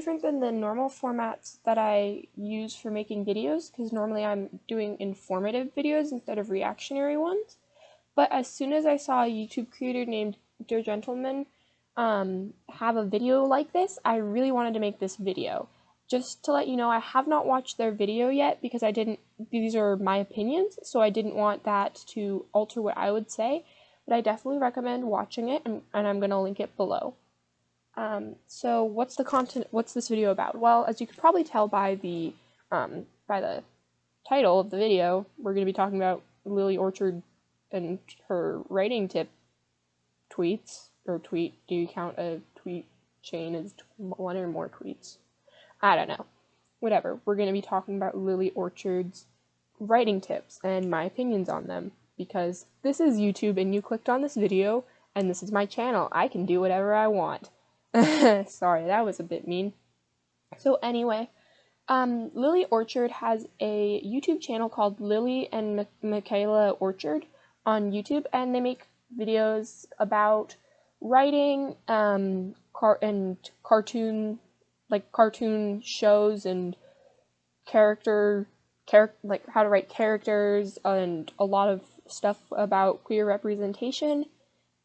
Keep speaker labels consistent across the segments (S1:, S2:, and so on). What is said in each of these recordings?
S1: different than the normal formats that I use for making videos, because normally I'm doing informative videos instead of reactionary ones. But as soon as I saw a YouTube creator named Dear Gentleman have a video like this, I really wanted to make this video. Just to let you know, I have not watched their video yet because these are my opinions, so I didn't want that to alter what I would say, but I definitely recommend watching it, and I'm going to link it below. So what's this video about? Well, as you could probably tell by the title of the video, we're going to be talking about Lily Orchard and her writing tip tweets, or tweet, do you count a tweet chain as one or more tweets? I don't know. Whatever, we're going to be talking about Lily Orchard's writing tips and my opinions on them, because this is YouTube and you clicked on this video, and this is my channel. I can do whatever I want. Sorry, that was a bit mean. So anyway, Lily Orchard has a YouTube channel called Lily and Michaela Orchard on YouTube, and they make videos about writing, and cartoon shows, and like how to write characters, and a lot of stuff about queer representation.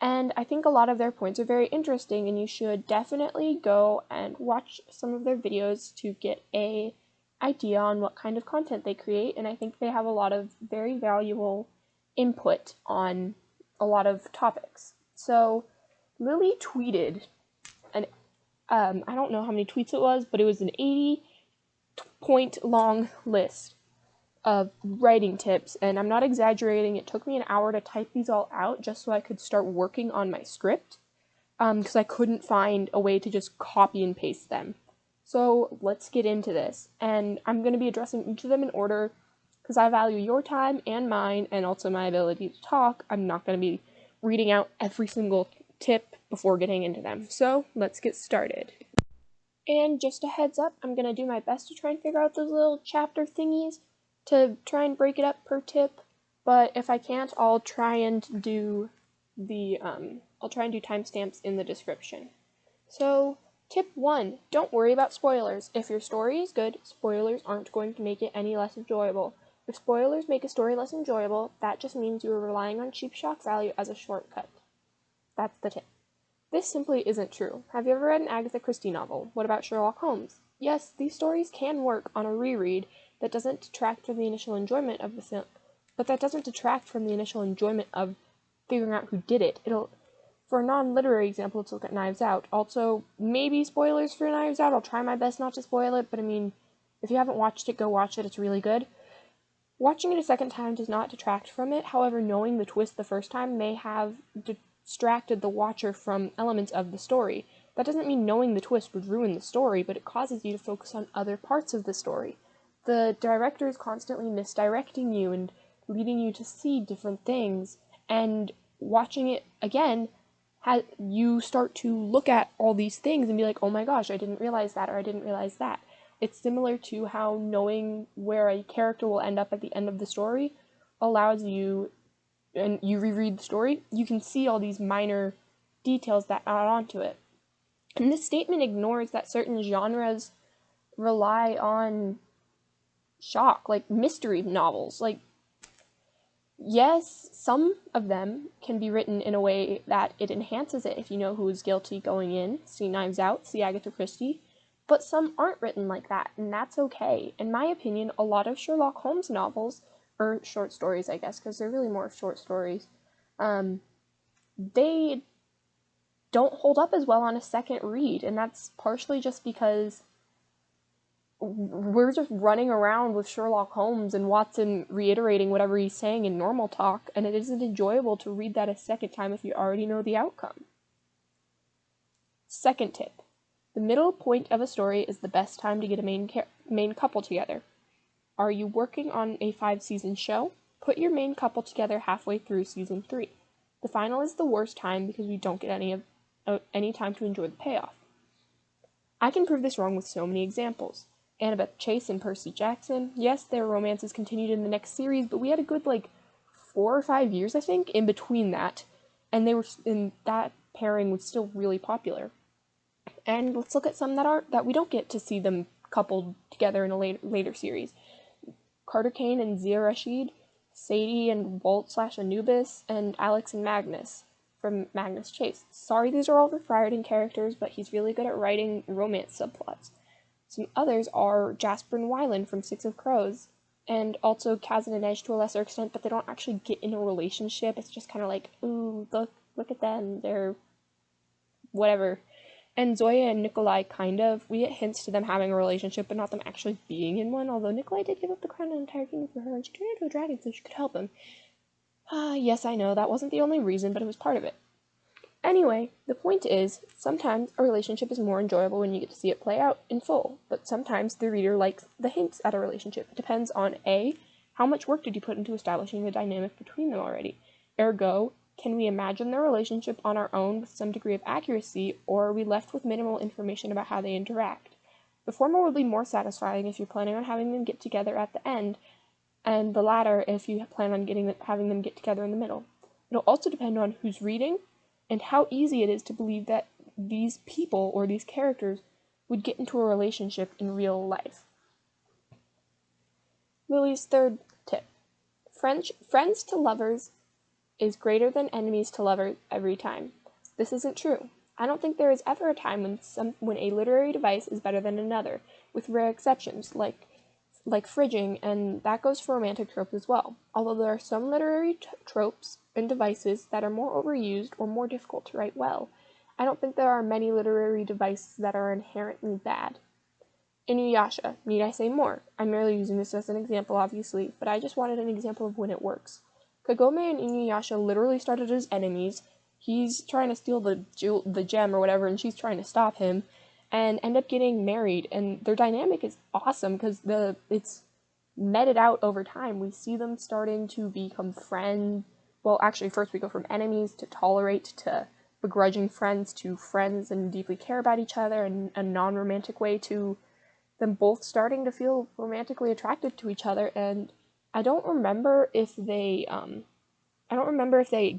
S1: And I think a lot of their points are very interesting, and you should definitely go and watch some of their videos to get an idea on what kind of content they create, and I think they have a lot of very valuable input on a lot of topics. So Lily tweeted, and I don't know how many tweets it was, but it was an 80-point long list of writing tips, and I'm not exaggerating, it took me an hour to type these all out just so I could start working on my script, because I couldn't find a way to just copy and paste them. So let's get into this, and I'm going to be addressing each of them in order, because I value your time and mine, and also my ability to talk. I'm not going to be reading out every single tip before getting into them. So let's get started. And just a heads up, I'm going to do my best to try and figure out those little chapter thingies to try and break it up per tip, but if I can't, I'll try and do timestamps in the description. So, tip 1, don't worry about spoilers. If your story is good, spoilers aren't going to make it any less enjoyable. If spoilers make a story less enjoyable, that just means you are relying on cheap shock value as a shortcut. That's the tip. This simply isn't true. Have you ever read an Agatha Christie novel? What about Sherlock Holmes? Yes, these stories can work on a reread. That doesn't detract from the initial enjoyment of the film, but that doesn't detract from the initial enjoyment of figuring out who did it. For a non-literary example, let's look at Knives Out. Also, maybe spoilers for Knives Out. I'll try my best not to spoil it, but I mean, if you haven't watched it, go watch it. It's really good. Watching it a second time does not detract from it. However, knowing the twist the first time may have distracted the watcher from elements of the story. That doesn't mean knowing the twist would ruin the story, but it causes you to focus on other parts of the story. The director is constantly misdirecting you and leading you to see different things, and watching it again, you start to look at all these things and be like, oh my gosh, I didn't realize that, or I didn't realize that. It's similar to how knowing where a character will end up at the end of the story allows you, and you reread the story, you can see all these minor details that add on to it. And this statement ignores that certain genres rely on shock, like mystery novels. Like, yes, some of them can be written in a way that it enhances it if you know who is guilty going in. See Knives Out, see Agatha Christie. But some aren't written like that, and that's okay. In my opinion, a lot of Sherlock Holmes novels, or short stories, I guess, because they're really more short stories, they don't hold up as well on a second read, and that's partially just because we're just running around with Sherlock Holmes and Watson reiterating whatever he's saying in normal talk, and it isn't enjoyable to read that a second time if you already know the outcome. Second tip. The middle point of a story is the best time to get a main couple together. Are you working on a 5-season show? Put your main couple together halfway through season 3. The final is the worst time because we don't get any time to enjoy the payoff. I can prove this wrong with so many examples. Annabeth Chase and Percy Jackson. Yes, their romances continued in the next series, but we had a good, 4 or 5 years, I think, in between that, and that pairing was still really popular. And let's look at some that we don't get to see them coupled together in a later series. Carter Kane and Zia Rashid, Sadie and Walt/Anubis, and Alex and Magnus from Magnus Chase. Sorry these are all the Friarden characters, but he's really good at writing romance subplots. Some others are Jasper and Wyland from Six of Crows, and also Kazan and Edge to a lesser extent, but they don't actually get in a relationship. It's just kind of like, ooh, look at them, they're whatever. And Zoya and Nikolai, kind of. We get hints to them having a relationship, but not them actually being in one, although Nikolai did give up the crown and entire kingdom for her, and she turned into a dragon so she could help him. Yes, I know, that wasn't the only reason, but it was part of it. Anyway, the point is, sometimes a relationship is more enjoyable when you get to see it play out in full, but sometimes the reader likes the hints at a relationship. It depends on A, how much work did you put into establishing the dynamic between them already? Ergo, can we imagine their relationship on our own with some degree of accuracy, or are we left with minimal information about how they interact? The former would be more satisfying if you're planning on having them get together at the end, and the latter if you plan on having them get together in the middle. It'll also depend on who's reading, and how easy it is to believe that these people or these characters would get into a relationship in real life. Lily's third tip. Friends to lovers is greater than enemies to lovers every time. This isn't true. I don't think there is ever a time when a literary device is better than another, with rare exceptions, like fridging, and that goes for romantic tropes as well. Although there are some literary tropes and devices that are more overused or more difficult to write well, I don't think there are many literary devices that are inherently bad. Inuyasha, need I say more? I'm merely using this as an example, obviously, but I just wanted an example of when it works. Kagome and Inuyasha literally started as enemies. He's trying to steal the gem or whatever, and she's trying to stop him, and end up getting married. And their dynamic is awesome because it's meted out over time. We see them starting to become friends. Well, actually, first we go from enemies to tolerate to begrudging friends to friends and deeply care about each other in a non-romantic way to them both starting to feel romantically attracted to each other. And I don't remember if they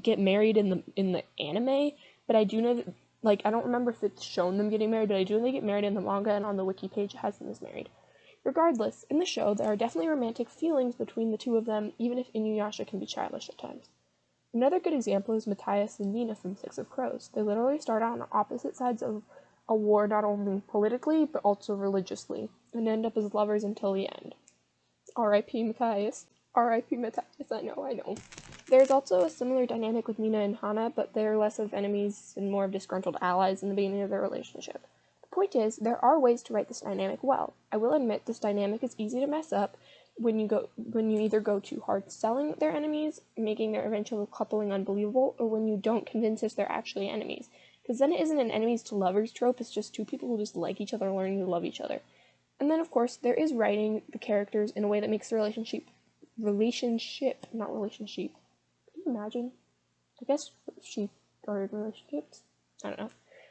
S1: get married in the anime, but I do know that, I don't remember if it's shown them getting married, but I do know they get married in the manga, and on the wiki page it has them as married. Regardless, in the show, there are definitely romantic feelings between the two of them, even if Inuyasha can be childish at times. Another good example is Matthias and Nina from Six of Crows. They literally start out on opposite sides of a war, not only politically, but also religiously, and end up as lovers until the end. R.I.P. Matthias. R.I.P. Matthias, I know. There's also a similar dynamic with Nina and Hana, but they're less of enemies and more of disgruntled allies in the beginning of their relationship. The point is, there are ways to write this dynamic well. I will admit this dynamic is easy to mess up when you either go too hard selling their enemies, making their eventual coupling unbelievable, or when you don't convince us they're actually enemies. Because then it isn't an enemies to lovers trope, it's just two people who just like each other learning to love each other. And then, of course, there is writing the characters in a way that makes the relationship, not relationship. Can you imagine? I guess she started relationships? I don't know.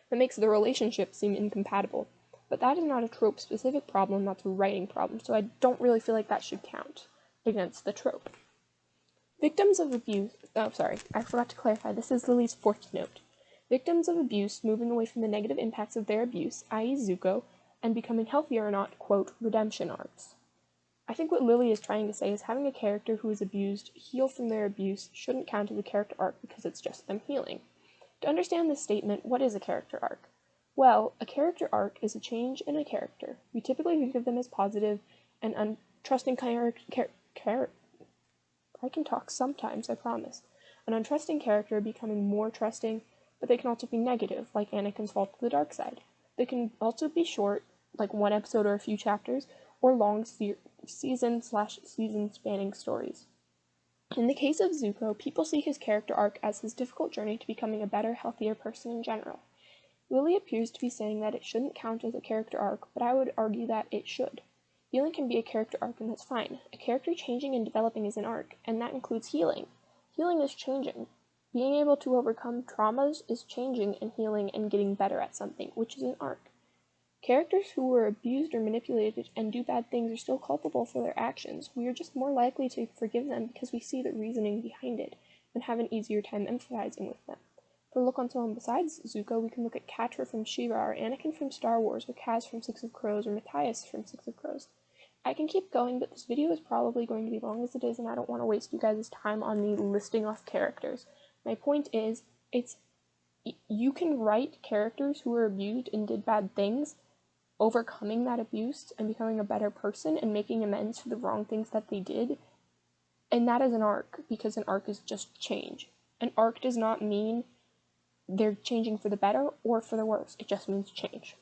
S1: That makes the relationship seem incompatible. But that is not a trope-specific problem, that's a writing problem, so I don't really feel like that should count against the trope. Victims of abuse... Oh, sorry, I forgot to clarify. This is Lily's fourth note. Victims of abuse moving away from the negative impacts of their abuse, i.e. Zuko, and becoming healthier are not, quote, redemption arcs. I think what Lily is trying to say is having a character who is abused heal from their abuse shouldn't count as a character arc because it's just them healing. To understand this statement, what is a character arc? Well, a character arc is a change in a character. We typically think of them as positive and untrusting I can talk sometimes, I promise. An untrusting character becoming more trusting, but they can also be negative, like Anakin's fall to the dark side. They can also be short, like one episode or a few chapters, or long season spanning stories. In the case of Zuko, people see his character arc as his difficult journey to becoming a better, healthier person in general. Lily appears to be saying that it shouldn't count as a character arc, but I would argue that it should. Healing can be a character arc, and that's fine. A character changing and developing is an arc, and that includes healing. Healing is changing. Being able to overcome traumas is changing and healing and getting better at something, which is an arc. Characters who were abused or manipulated and do bad things are still culpable for their actions. We are just more likely to forgive them because we see the reasoning behind it and have an easier time empathizing with them. To look on someone besides Zuko, we can look at Catra from She-Ra, or Anakin from Star Wars, or Kaz from Six of Crows, or Matthias from Six of Crows. I can keep going, but this video is probably going to be long as it is, and I don't want to waste you guys' time on me listing off characters. My point is, you can write characters who were abused and did bad things, overcoming that abuse and becoming a better person and making amends for the wrong things that they did, and that is an arc, because an arc is just change. An arc does not mean they're changing for the better or for the worse, it just means change.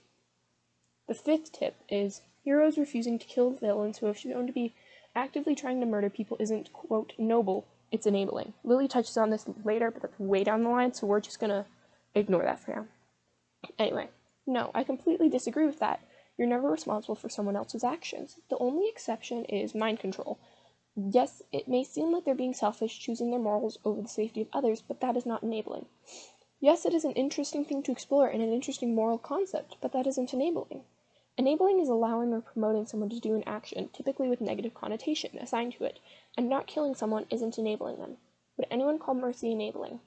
S1: The fifth tip is, heroes refusing to kill villains who have shown to be actively trying to murder people isn't, quote, noble, it's enabling. Lily touches on this later, but that's way down the line, so we're just gonna ignore that for now. Anyway, no, I completely disagree with that. You're never responsible for someone else's actions. The only exception is mind control. Yes, it may seem like they're being selfish, choosing their morals over the safety of others, but that is not enabling. Yes, it is an interesting thing to explore and an interesting moral concept, but that isn't enabling. Enabling is allowing or promoting someone to do an action, typically with negative connotation assigned to it, and not killing someone isn't enabling them. Would anyone call mercy enabling?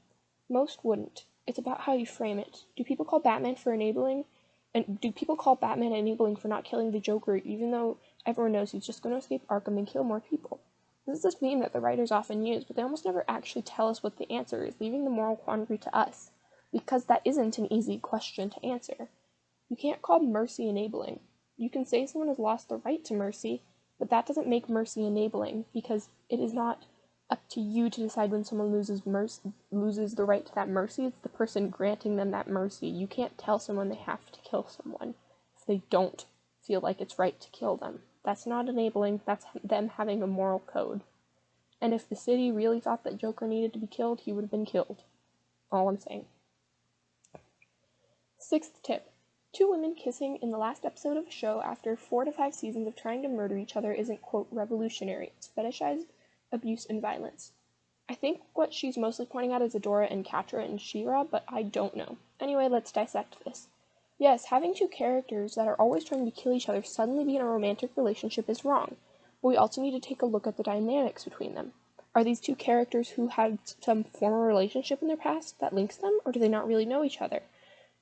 S1: Most wouldn't. It's about how you frame it. Do people call Batman for enabling? And do people call Batman enabling for not killing the Joker, even though everyone knows he's just going to escape Arkham and kill more people? This is this meme that the writers often use, but they almost never actually tell us what the answer is, leaving the moral quandary to us, because that isn't an easy question to answer. You can't call mercy enabling. You can say someone has lost the right to mercy, but that doesn't make mercy enabling, because it is not up to you to decide when someone loses the right to that mercy. It's the person granting them that mercy. You can't tell someone they have to kill someone if they don't feel like it's right to kill them. That's not enabling, that's them having a moral code. And if the city really thought that Joker needed to be killed, he would have been killed. All I'm saying. Sixth tip. Two women kissing in the last episode of a show after 4 to 5 seasons of trying to murder each other isn't, quote, revolutionary. It's fetishized abuse and violence. I think what she's mostly pointing out is Adora and Catra and She-Ra, but I don't know. Anyway, let's dissect this. Yes, having two characters that are always trying to kill each other suddenly be in a romantic relationship is wrong, but we also need to take a look at the dynamics between them. Are these two characters who had some former relationship in their past that links them, or do they not really know each other?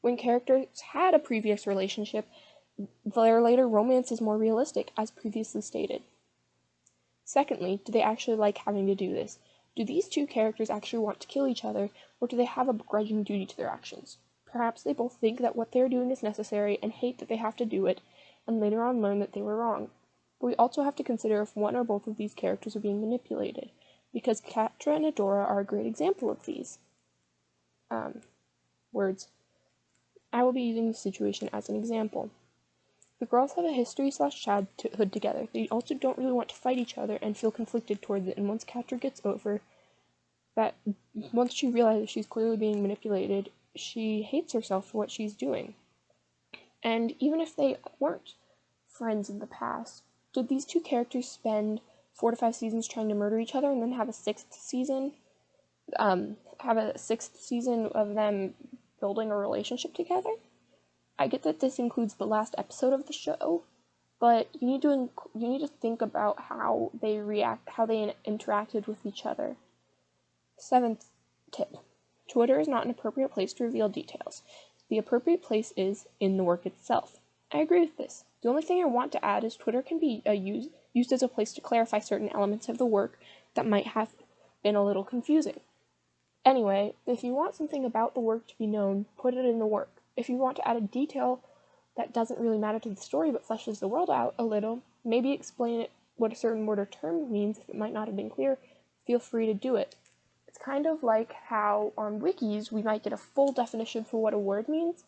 S1: When characters had a previous relationship, their later romance is more realistic, as previously stated. Secondly, do they actually like having to do this? Do these two characters actually want to kill each other, or do they have a begrudging duty to their actions? Perhaps they both think that what they're doing is necessary and hate that they have to do it, and later on learn that they were wrong. But we also have to consider if one or both of these characters are being manipulated, because Catra and Adora are a great example of these. Words. I will be using this situation as an example. The girls have a history/childhood together. They also don't really want to fight each other and feel conflicted towards it, and once Catra gets over that, once she realizes she's clearly being manipulated, she hates herself for what she's doing. And even if they weren't friends in the past, did these two characters spend 4 to 5 seasons trying to murder each other and then have a sixth season of them building a relationship together? I get that this includes the last episode of the show, but you need to think about how they interacted with each other. Seventh tip. Twitter is not an appropriate place to reveal details. The appropriate place is in the work itself. I agree with this. The only thing I want to add is Twitter can be used as a place to clarify certain elements of the work that might have been a little confusing. Anyway, if you want something about the work to be known, put it in the work. If you want to add a detail that doesn't really matter to the story but fleshes the world out a little, maybe explain what a certain word or term means if it might not have been clear, feel free to do it. It's kind of like how on wikis we might get a full definition for what a word means,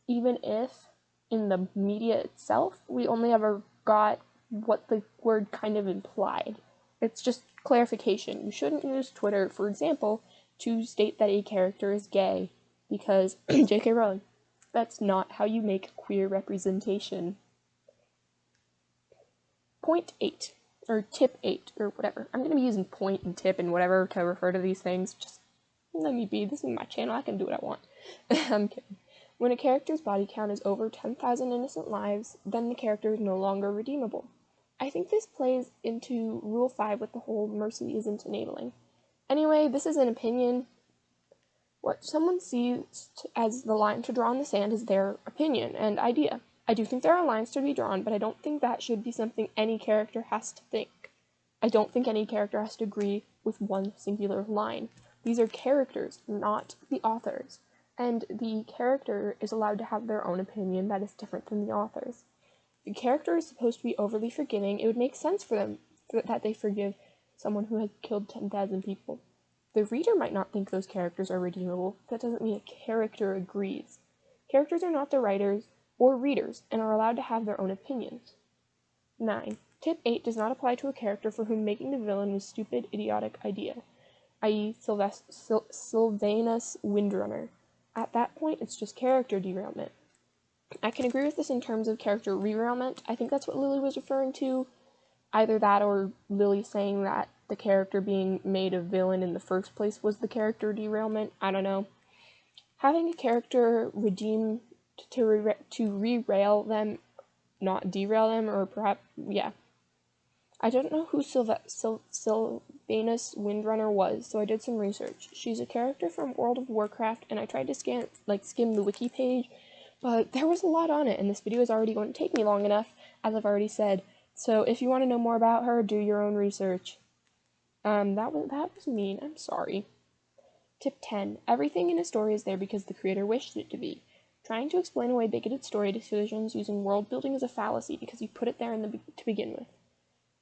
S1: even if in the media itself we only ever got what the word kind of implied. It's just clarification. You shouldn't use Twitter, for example, to state that a character is gay, because J.K. Rowling. That's not how you make queer representation. Point 8. Or tip 8, or whatever. I'm going to be using point and tip and whatever to refer to these things. Just let me be. This is my channel. I can do what I want. I'm kidding. When a character's body count is over 10,000 innocent lives, then the character is no longer redeemable. I think this plays into Rule 5 with the whole mercy isn't enabling. Anyway, this is an opinion. What someone sees as the line to draw in the sand is their opinion and idea. I do think there are lines to be drawn, but I don't think that should be something any character has to think. I don't think any character has to agree with one singular line. These are characters, not the authors. And the character is allowed to have their own opinion that is different than the author's. If the character is supposed to be overly forgiving, it would make sense for them that they forgive someone who has killed 10,000 people. The reader might not think those characters are redeemable. That doesn't mean a character agrees. Characters are not the writers or readers and are allowed to have their own opinions. 9. Tip 8 does not apply to a character for whom making the villain was a stupid, idiotic idea, i.e. Sylvanus Windrunner. At that point, it's just character derailment. I can agree with this in terms of character derailment. I think that's what Lily was referring to. Either that or Lily saying that the character being made a villain in the first place was the character derailment. I don't know. Having a character redeem to re-rail them, not derail them, or perhaps, yeah. I don't know who Sylvanus Windrunner was, so I did some research. She's a character from World of Warcraft, and I tried to skim the wiki page, but there was a lot on it, and this video is already going to take me long enough, as I've already said. So if you want to know more about her, do your own research. That was mean. I'm sorry. Tip 10. Everything in a story is there because the creator wished it to be. Trying to explain away bigoted story decisions using world building is a fallacy because you put it there to begin with.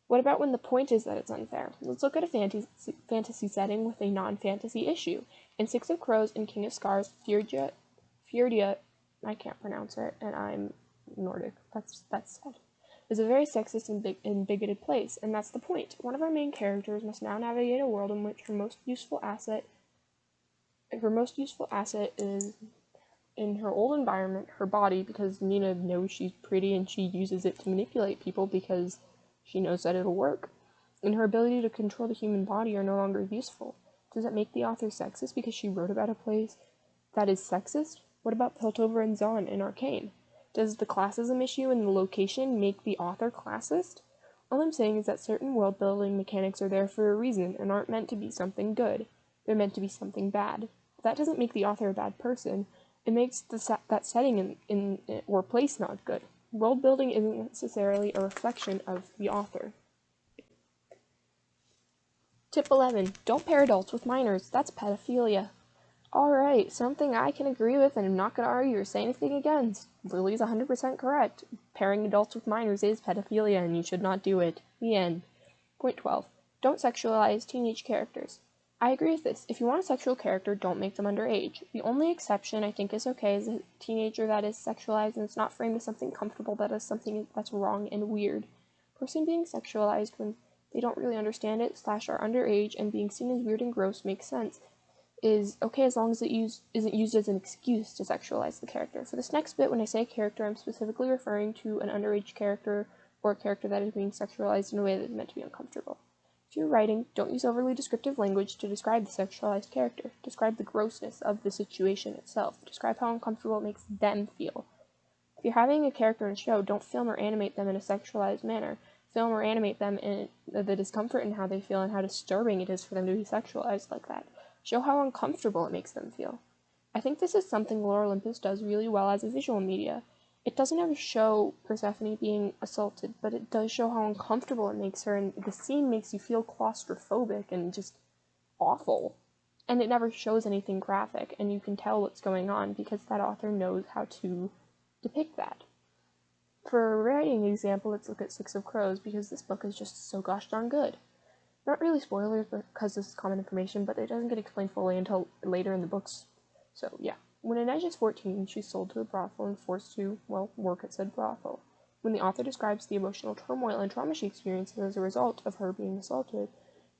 S1: What about when the point is that it's unfair? Let's look at a fantasy setting with a non-fantasy issue. In Six of Crows and King of Scars, Fjordia, I can't pronounce it, and I'm Nordic. That's sad. Is a very sexist and bigoted place, and that's the point. One of our main characters must now navigate a world in which her most useful asset is in her old environment, her body, because Nina knows she's pretty and she uses it to manipulate people because she knows that it'll work. And her ability to control the human body are no longer useful. Does that make the author sexist because she wrote about a place that is sexist? What about Piltover and Zahn in Arcane? Does the classism issue in the location make the author classist? All I'm saying is that certain world-building mechanics are there for a reason and aren't meant to be something good. They're meant to be something bad. That doesn't make the author a bad person. It makes that setting or place not good. World building isn't necessarily a reflection of the author. Tip 11. Don't pair adults with minors. That's pedophilia. Alright, something I can agree with and I'm not going to argue or say anything against. Lily's 100% correct. Pairing adults with minors is pedophilia and you should not do it. The end. Point 12. Don't sexualize teenage characters. I agree with this. If you want a sexual character, don't make them underage. The only exception I think is okay is a teenager that is sexualized and it's not framed as something comfortable, that is something that's wrong and weird. Person being sexualized when they don't really understand it / are underage and being seen as weird and gross makes sense is okay as long as it isn't used as an excuse to sexualize the character. For this next bit, when I say character, I'm specifically referring to an underage character or a character that is being sexualized in a way that is meant to be uncomfortable. If you're writing, don't use overly descriptive language to describe the sexualized character. Describe the grossness of the situation itself. Describe how uncomfortable it makes them feel. If you're having a character in a show, don't film or animate them in a sexualized manner. Film or animate them in the discomfort in how they feel and how disturbing it is for them to be sexualized like that. Show how uncomfortable it makes them feel. I think this is something Lore Olympus does really well as a visual media. It doesn't ever show Persephone being assaulted, but it does show how uncomfortable it makes her, and the scene makes you feel claustrophobic and just awful. And it never shows anything graphic, and you can tell what's going on because that author knows how to depict that. For a writing example, let's look at Six of Crows, because this book is just so gosh darn good. Not really spoilers because this is common information, but it doesn't get explained fully until later in the books. So, yeah. When Inej is 14, she's sold to a brothel and forced to, work at said brothel. When the author describes the emotional turmoil and trauma she experiences as a result of her being assaulted,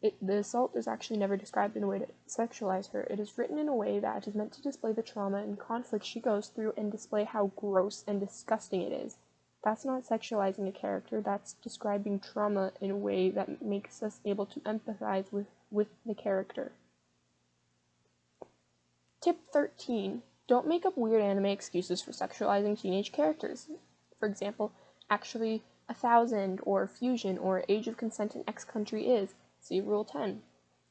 S1: the assault is actually never described in a way to sexualize her. It is written in a way that is meant to display the trauma and conflict she goes through and display how gross and disgusting it is. That's not sexualizing a character, that's describing trauma in a way that makes us able to empathize with the character. Tip 13. Don't make up weird anime excuses for sexualizing teenage characters. For example, actually 1000 or Fusion or Age of Consent in X Country Is. See Rule 10.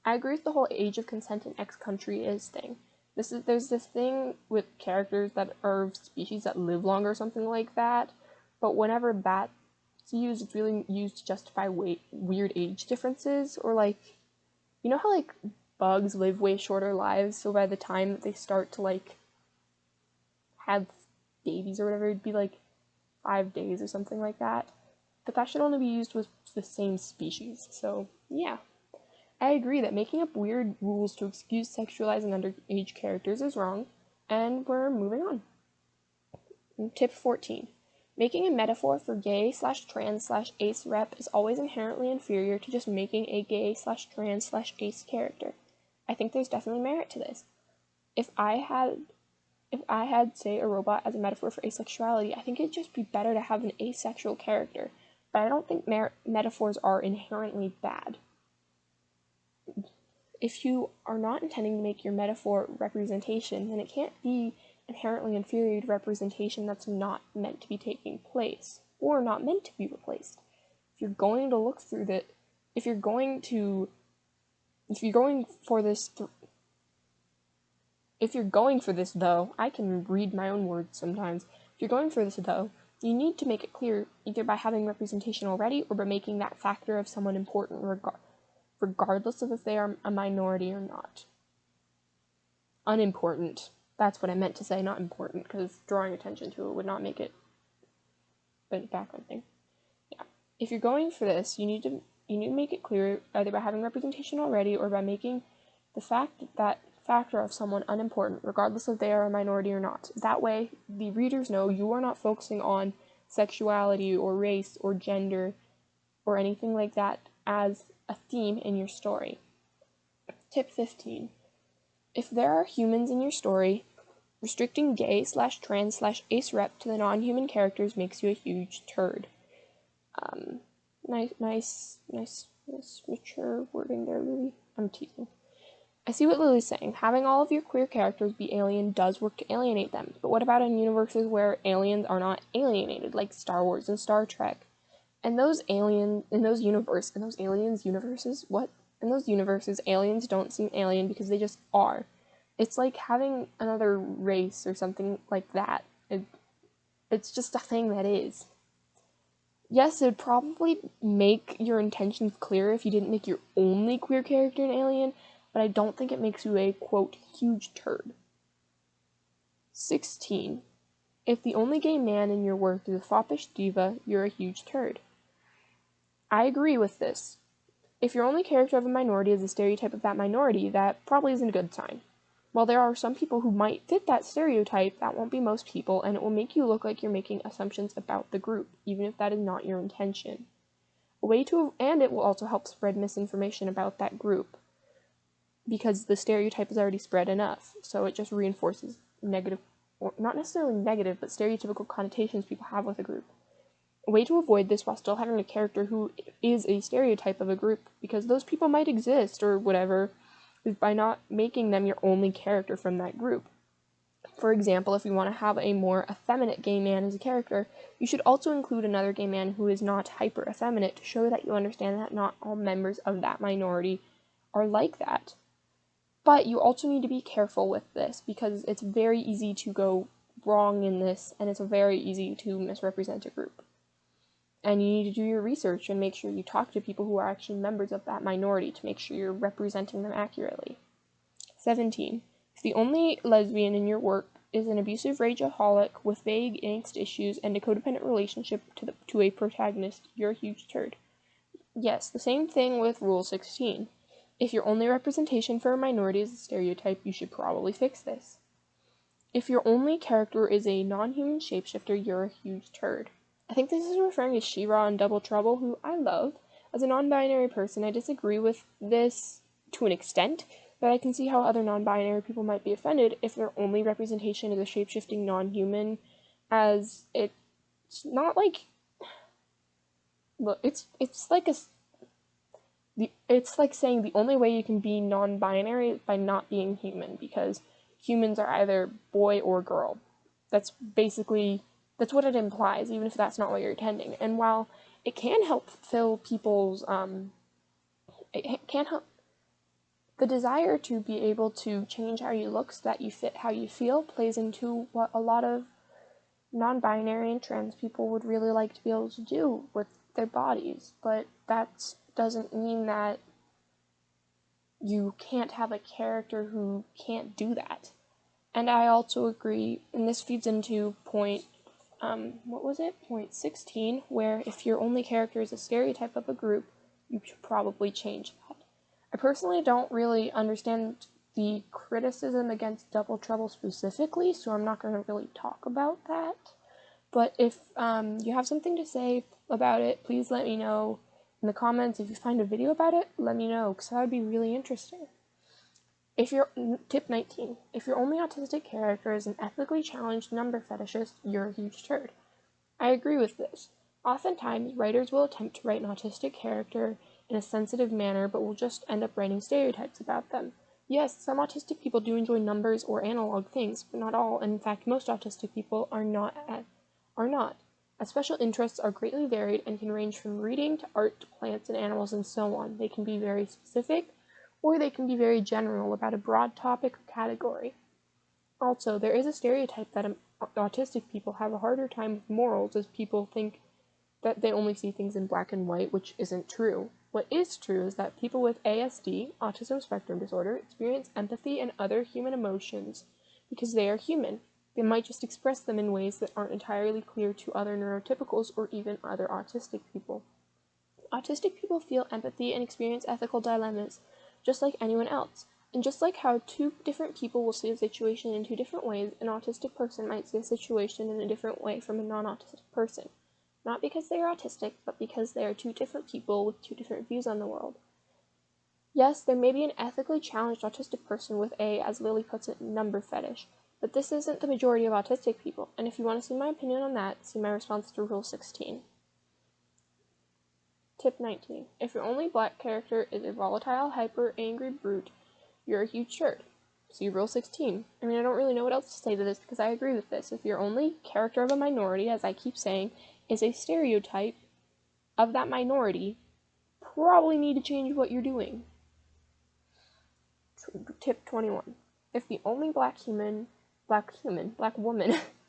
S1: I agree with the whole Age of Consent in X Country Is thing. There's this thing with characters that are species that live longer or something like that, but whenever that's used, it's really used to justify weird age differences, or like, you know how like bugs live way shorter lives, so by the time that they start to like have babies or whatever, it'd be like 5 days or something like that. But that should only be used with the same species. So yeah, I agree that making up weird rules to excuse sexualizing underage characters is wrong, and we're moving on. Tip 14. Making a metaphor for gay/trans/ace rep is always inherently inferior to just making a gay/trans/ace character. I think there's definitely merit to this. If I had, say, a robot as a metaphor for asexuality, I think it'd just be better to have an asexual character, but I don't think metaphors are inherently bad. If you are not intending to make your metaphor representation, then it can't be inherently inferior to representation that's not meant to be taking place, or not meant to be replaced. If you're going to look through that, if you're going for this though, I can read my own words sometimes. If you're going for this though, you need to make it clear either by having representation already or by making that factor of someone important regardless of if they are a minority or not. Unimportant. That's what I meant to say, not important, because drawing attention to it would not make it a background thing. Yeah. If you're going for this, you need to make it clear either by having representation already or by making the factor of someone unimportant, regardless if they are a minority or not. That way, the readers know you are not focusing on sexuality or race or gender or anything like that as a theme in your story. Tip 15. If there are humans in your story, restricting gay/trans/ace rep to the non-human characters makes you a huge turd. Nice, mature wording there, Lily. I'm teasing. I see what Lily's saying. Having all of your queer characters be alien does work to alienate them, but what about in universes where aliens are not alienated, like Star Wars and Star Trek? In those universes, aliens don't seem alien because they just are. It's like having another race or something like that. It's just a thing that is. Yes, it'd probably make your intentions clearer if you didn't make your only queer character an alien, but I don't think it makes you a, quote, huge turd. 16. If the only gay man in your work is a foppish diva, you're a huge turd. I agree with this. If your only character of a minority is a stereotype of that minority, that probably isn't a good sign. While there are some people who might fit that stereotype, that won't be most people, and it will make you look like you're making assumptions about the group, even if that is not your intention. And it will also help spread misinformation about that group, because the stereotype is already spread enough, so it just reinforces negative, or not necessarily negative, but stereotypical connotations people have with a group. A way to avoid this while still having a character who is a stereotype of a group, because those people might exist, or whatever, is by not making them your only character from that group. For example, if you want to have a more effeminate gay man as a character, you should also include another gay man who is not hyper-effeminate to show that you understand that not all members of that minority are like that. But you also need to be careful with this, because it's very easy to go wrong in this, and it's very easy to misrepresent a group. And you need to do your research and make sure you talk to people who are actually members of that minority to make sure you're representing them accurately. 17. If the only lesbian in your work is an abusive rageaholic with vague angst issues and a codependent relationship to a protagonist, you're a huge turd. Yes, the same thing with Rule 16. If your only representation for a minority is a stereotype, you should probably fix this. If your only character is a non-human shapeshifter, you're a huge turd. I think this is referring to She-Ra in Double Trouble, who I love. As a non-binary person, I disagree with this to an extent, but I can see how other non-binary people might be offended if their only representation is a shape-shifting non-human, as it's not like... Look, it's like saying the only way you can be non-binary is by not being human, because humans are either boy or girl. That's what it implies, even if that's not what you're intending. And while it can help fill people's, it can help The desire to be able to change how you look so that you fit how you feel plays into what a lot of non-binary and trans people would really like to be able to do with their bodies, but that doesn't mean that you can't have a character who can't do that. And I also agree, and this feeds into point 16, where if your only character is a stereotype of a group, you should probably change that. I personally don't really understand the criticism against Double Trouble specifically, so I'm not going to really talk about that. But if you have something to say about it, please let me know in the comments. If you find a video about it, let me know, because that would be really interesting. Tip 19, if your only autistic character is an ethically challenged number fetishist, you're a huge turd. I agree with this. Oftentimes, writers will attempt to write an autistic character in a sensitive manner, but will just end up writing stereotypes about them. Yes, some autistic people do enjoy numbers or analog things, but not all, and in fact, most autistic people are not. As special interests are greatly varied and can range from reading to art to plants and animals and so on. They can be very specific, or they can be very general about a broad topic or category. Also, there is a stereotype that autistic people have a harder time with morals, as people think that they only see things in black and white, which isn't true. What is true is that people with ASD, autism spectrum disorder, experience empathy and other human emotions because they are human. They might just express them in ways that aren't entirely clear to other neurotypicals or even other autistic people. Autistic people feel empathy and experience ethical dilemmas, just like anyone else. And just like how two different people will see a situation in two different ways, an autistic person might see a situation in a different way from a non-autistic person. Not because they are autistic, but because they are two different people with two different views on the world. Yes, there may be an ethically challenged autistic person with a, as Lily puts it, number fetish, but this isn't the majority of autistic people, and if you want to see my opinion on that, see my response to Rule 16. Tip 19. If your only black character is a volatile, hyper, angry brute, you're a huge turd. See Rule 16. I mean, I don't really know what else to say to this because I agree with this. If your only character of a minority, as I keep saying, is a stereotype of that minority, probably need to change what you're doing. Tip 21. If the only black woman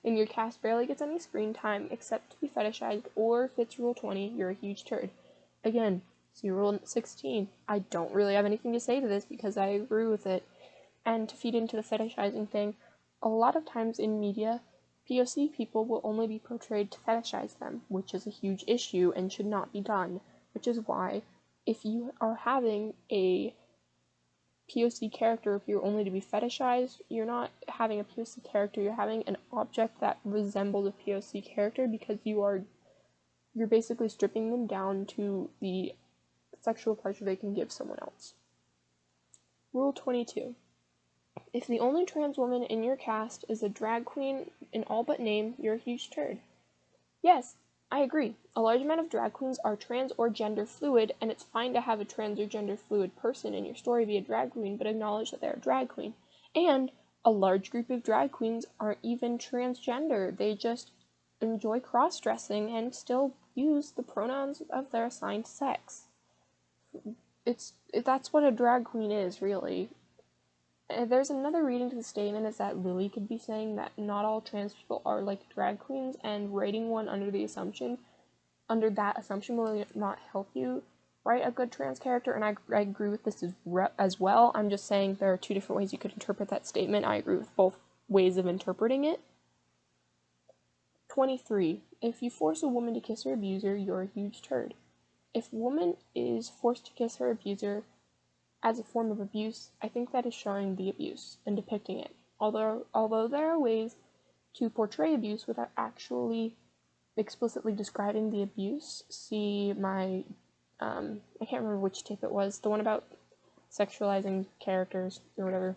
S1: in your cast barely gets any screen time except to be fetishized or fits Rule 20, you're a huge turd. Again, see Rule 16. I don't really have anything to say to this because I agree with it. And to feed into the fetishizing thing, a lot of times in media, POC people will only be portrayed to fetishize them, which is a huge issue and should not be done. Which is why, if you are having a POC character, if you're only to be fetishized, you're not having a POC character, you're having an object that resembles a POC character because you're basically stripping them down to the sexual pleasure they can give someone else. Rule 22. If the only trans woman in your cast is a drag queen in all but name, you're a huge turd. Yes, I agree. A large amount of drag queens are trans or gender fluid, and it's fine to have a trans or gender fluid person in your story be a drag queen, but acknowledge that they're a drag queen. And a large group of drag queens aren't even transgender. They just enjoy cross-dressing and still use the pronouns of their assigned sex. That's what a drag queen is, really. There's another reading to the statement is that Lily could be saying that not all trans people are like drag queens, and writing one under that assumption will not help you write a good trans character, and I agree with this as well. I'm just saying there are two different ways you could interpret that statement. I agree with both ways of interpreting it. 23. If you force a woman to kiss her abuser, you're a huge turd. If a woman is forced to kiss her abuser as a form of abuse, I think that is showing the abuse and depicting it. Although there are ways to portray abuse without actually explicitly describing the abuse, see my, I can't remember which tip it was, the one about sexualizing characters or whatever.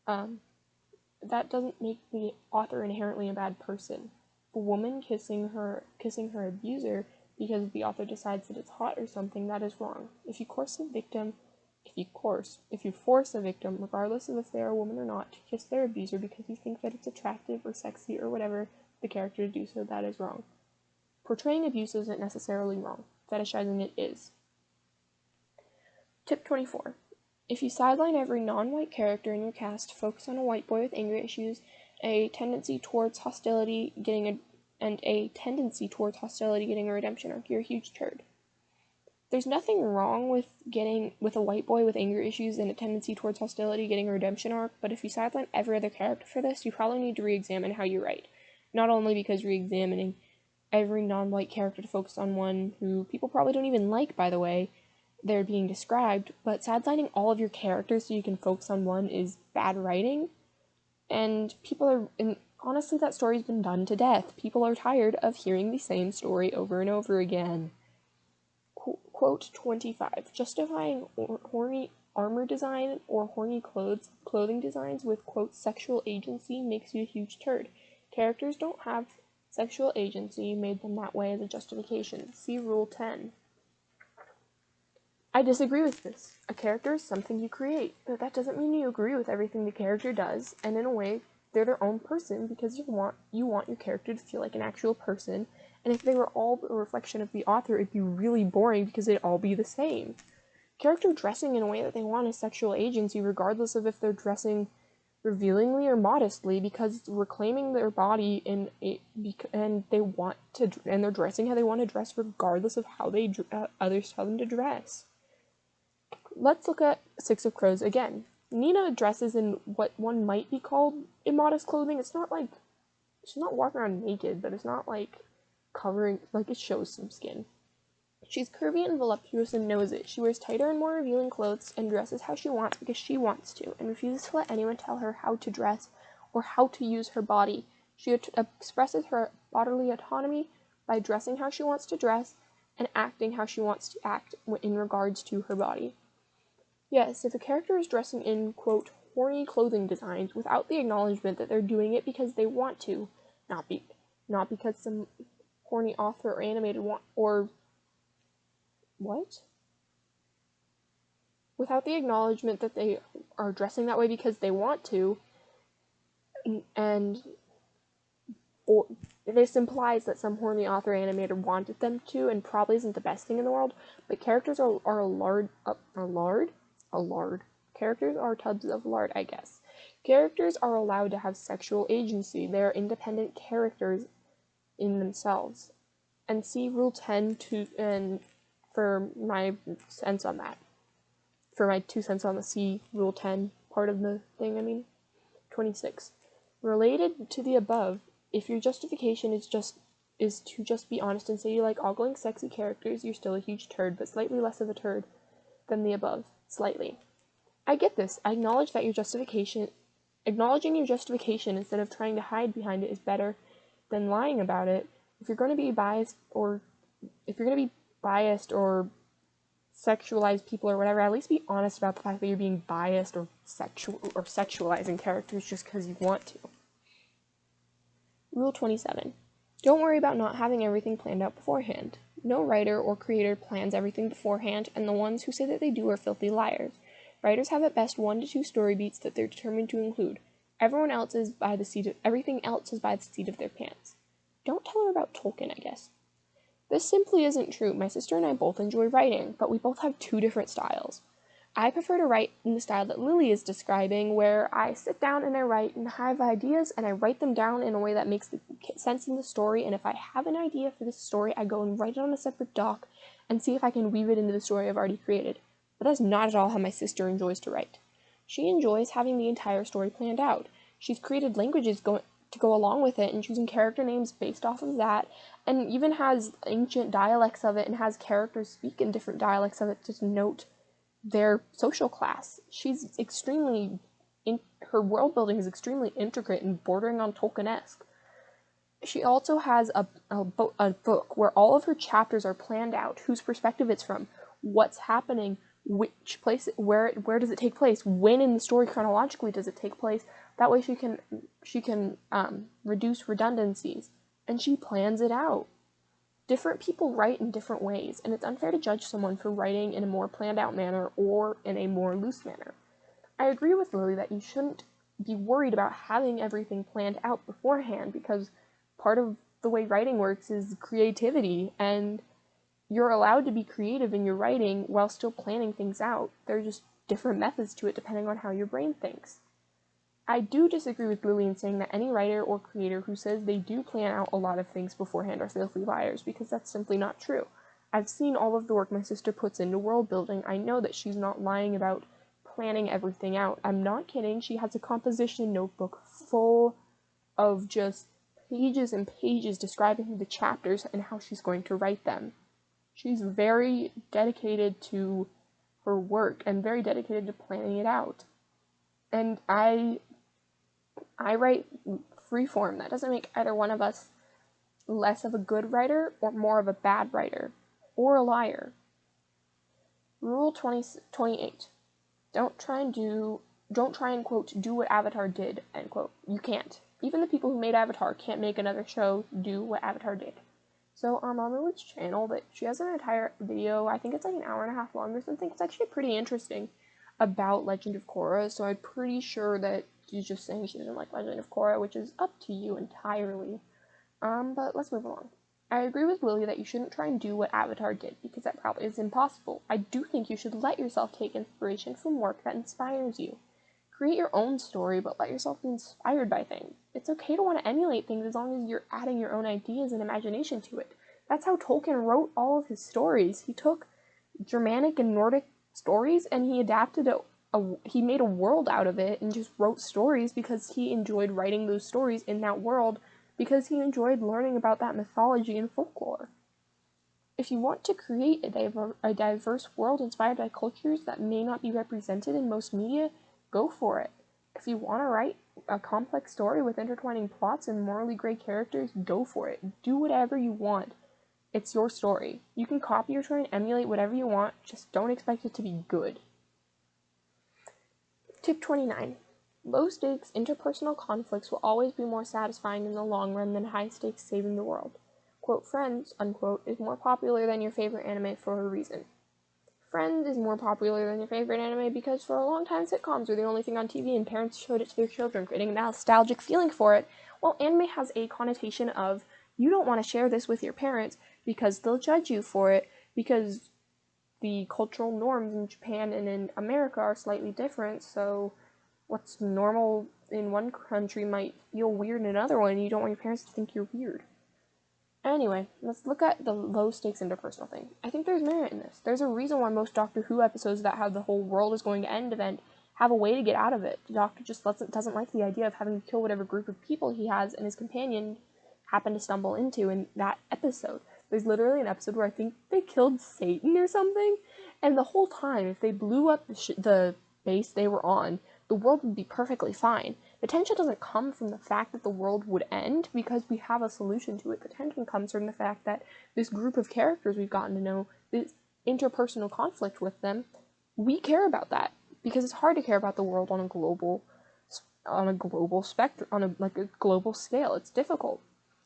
S1: That doesn't make the author inherently a bad person. A woman kissing her abuser because the author decides that it's hot or something, that is wrong. If you force a victim, regardless of if they are a woman or not, to kiss their abuser because you think that it's attractive or sexy or whatever the character to do so, that is wrong. Portraying abuse isn't necessarily wrong. Fetishizing it is. Tip 24. If you sideline every non-white character in your cast to focus on a white boy with anger issues, a tendency towards hostility getting a redemption arc, you're a huge turd. There's nothing wrong with a white boy with anger issues and a tendency towards hostility getting a redemption arc, but if you sideline every other character for this, you probably need to re-examine how you write. Not only because re-examining every non-white character to focus on one who people probably don't even like, by the way, they're being described, but sidelining all of your characters so you can focus on one is bad writing, and honestly, that story's been done to death. People are tired of hearing the same story over and over again. Quote 25. Justifying horny armor design or horny clothing designs with, quote, sexual agency makes you a huge turd. Characters don't have sexual agency. You made them that way as a justification. See Rule 10. I disagree with this. A character is something you create, but that doesn't mean you agree with everything the character does, and in a way, they're their own person because you want your character to feel like an actual person, and if they were all a reflection of the author, it'd be really boring because they'd all be the same. Character dressing in a way that they want is sexual agency, regardless of if they're dressing revealingly or modestly, because it's reclaiming their body and they're dressing how they want to dress, regardless of how others tell them to dress. Let's look at Six of Crows again. Nina dresses in what one might be called immodest clothing. It's not like she's not walking around naked, but it's not like covering, like it shows some skin. She's curvy and voluptuous and knows it. She wears tighter and more revealing clothes and dresses how she wants because she wants to, and refuses to let anyone tell her how to dress or how to use her body. She expresses her bodily autonomy by dressing how she wants to dress and acting how she wants to act in regards to her body. Yes, if a character is dressing in, quote, horny clothing designs without the acknowledgement that they're doing it because they want to, not because some horny author or animator without the acknowledgement that they are dressing that way because they want to, or this implies that some horny author or animator wanted them to, and probably isn't the best thing in the world, but characters Characters are tubs of lard, I guess. Characters are allowed to have sexual agency. They are independent characters in themselves. And see Rule 10 for my sense on that. For my 2 cents on the C Rule 10 part of the thing, 26. Related to the above, if your justification is to just be honest and say you like ogling sexy characters, you're still a huge turd, but slightly less of a turd than the above. Slightly. I get this. I acknowledge that acknowledging your justification instead of trying to hide behind it is better than lying about it. If you're going to be biased or sexualize people or whatever, at least be honest about the fact that you're being biased or sexualizing characters just because you want to. Rule 27. Don't worry about not having everything planned out beforehand. No writer or creator plans everything beforehand, and the ones who say that they do are filthy liars. Writers have at best 1 to 2 story beats that they're determined to include. Everything else is by the seat of their pants. Don't tell her about Tolkien, I guess. This simply isn't true. My sister and I both enjoy writing, but we both have 2 different styles. I prefer to write in the style that Lily is describing, where I sit down and I write and have ideas and I write them down in a way that makes sense in the story, and if I have an idea for this story, I go and write it on a separate doc and see if I can weave it into the story I've already created. But that's not at all how my sister enjoys to write. She enjoys having the entire story planned out. She's created languages to go along with it and choosing character names based off of that, and even has ancient dialects of it and has characters speak in different dialects of it to denote their social class. Her world building is extremely intricate and bordering on Tolkien-esque. She also has a book where all of her chapters are planned out, whose perspective it's from, what's happening, which place, where does it take place, when in the story chronologically does it take place. That way she can reduce redundancies, and she plans it out. Different people write in different ways, and it's unfair to judge someone for writing in a more planned out manner or in a more loose manner. I agree with Lily that you shouldn't be worried about having everything planned out beforehand, because part of the way writing works is creativity, and you're allowed to be creative in your writing while still planning things out. different methods to it depending on how your brain thinks. I do disagree with Lily in saying that any writer or creator who says they do plan out a lot of things beforehand are filthy liars, because that's simply not true. I've seen all of the work my sister puts into world building. I know that she's not lying about planning everything out. I'm not kidding. She has a composition notebook full of just pages and pages describing the chapters and how she's going to write them. She's very dedicated to her work and very dedicated to planning it out. And I write freeform. That doesn't make either one of us less of a good writer or more of a bad writer or a liar. Rule 28. Don't try and quote, do what Avatar did, end quote. You can't. Even the people who made Avatar can't make another show do what Avatar did. So our Mama Woods channel, that she has an entire video, I think it's like an hour and a half long or something. It's actually pretty interesting about Legend of Korra, so I'm pretty sure that she's just saying she doesn't like Legend of Korra, which is up to you entirely. But let's move along. I agree with Lily that you shouldn't try and do what Avatar did, because that probably is impossible. I do think you should let yourself take inspiration from work that inspires you. Create your own story, but let yourself be inspired by things. It's okay to want to emulate things as long as you're adding your own ideas and imagination to it. That's how Tolkien wrote all of his stories. He took Germanic and Nordic stories and he adapted he made a world out of it and just wrote stories because he enjoyed writing those stories in that world, because he enjoyed learning about that mythology and folklore. If you want to create a diverse world inspired by cultures that may not be represented in most media, go for it. If you want to write a complex story with intertwining plots and morally gray characters, go for it. Do whatever you want. It's your story. You can copy or try and emulate whatever you want, just don't expect it to be good. Tip 29. Low-stakes interpersonal conflicts will always be more satisfying in the long run than high-stakes saving the world. Quote, Friends, unquote, is more popular than your favorite anime for a reason. Friends is more popular than your favorite anime because for a long time sitcoms were the only thing on TV and parents showed it to their children, creating a nostalgic feeling for it. While anime has a connotation of, you don't want to share this with your parents because they'll judge you for it, because the cultural norms in Japan and in America are slightly different, so what's normal in one country might feel weird in another one, and you don't want your parents to think you're weird. Anyway, let's look at the low-stakes interpersonal thing. I think there's merit in this. There's a reason why most Doctor Who episodes that have the whole world is going to end event have a way to get out of it. The Doctor just doesn't like the idea of having to kill whatever group of people he has and his companion happen to stumble into in that episode. There's literally an episode where I think they killed Satan or something, and the whole time, if they blew up the base they were on, the world would be perfectly fine. The tension doesn't come from the fact that the world would end, because we have a solution to it. The tension comes from the fact that this group of characters we've gotten to know, this interpersonal conflict with them, we care about that, because it's hard to care about the world on a global spectrum, on a global scale. It's difficult.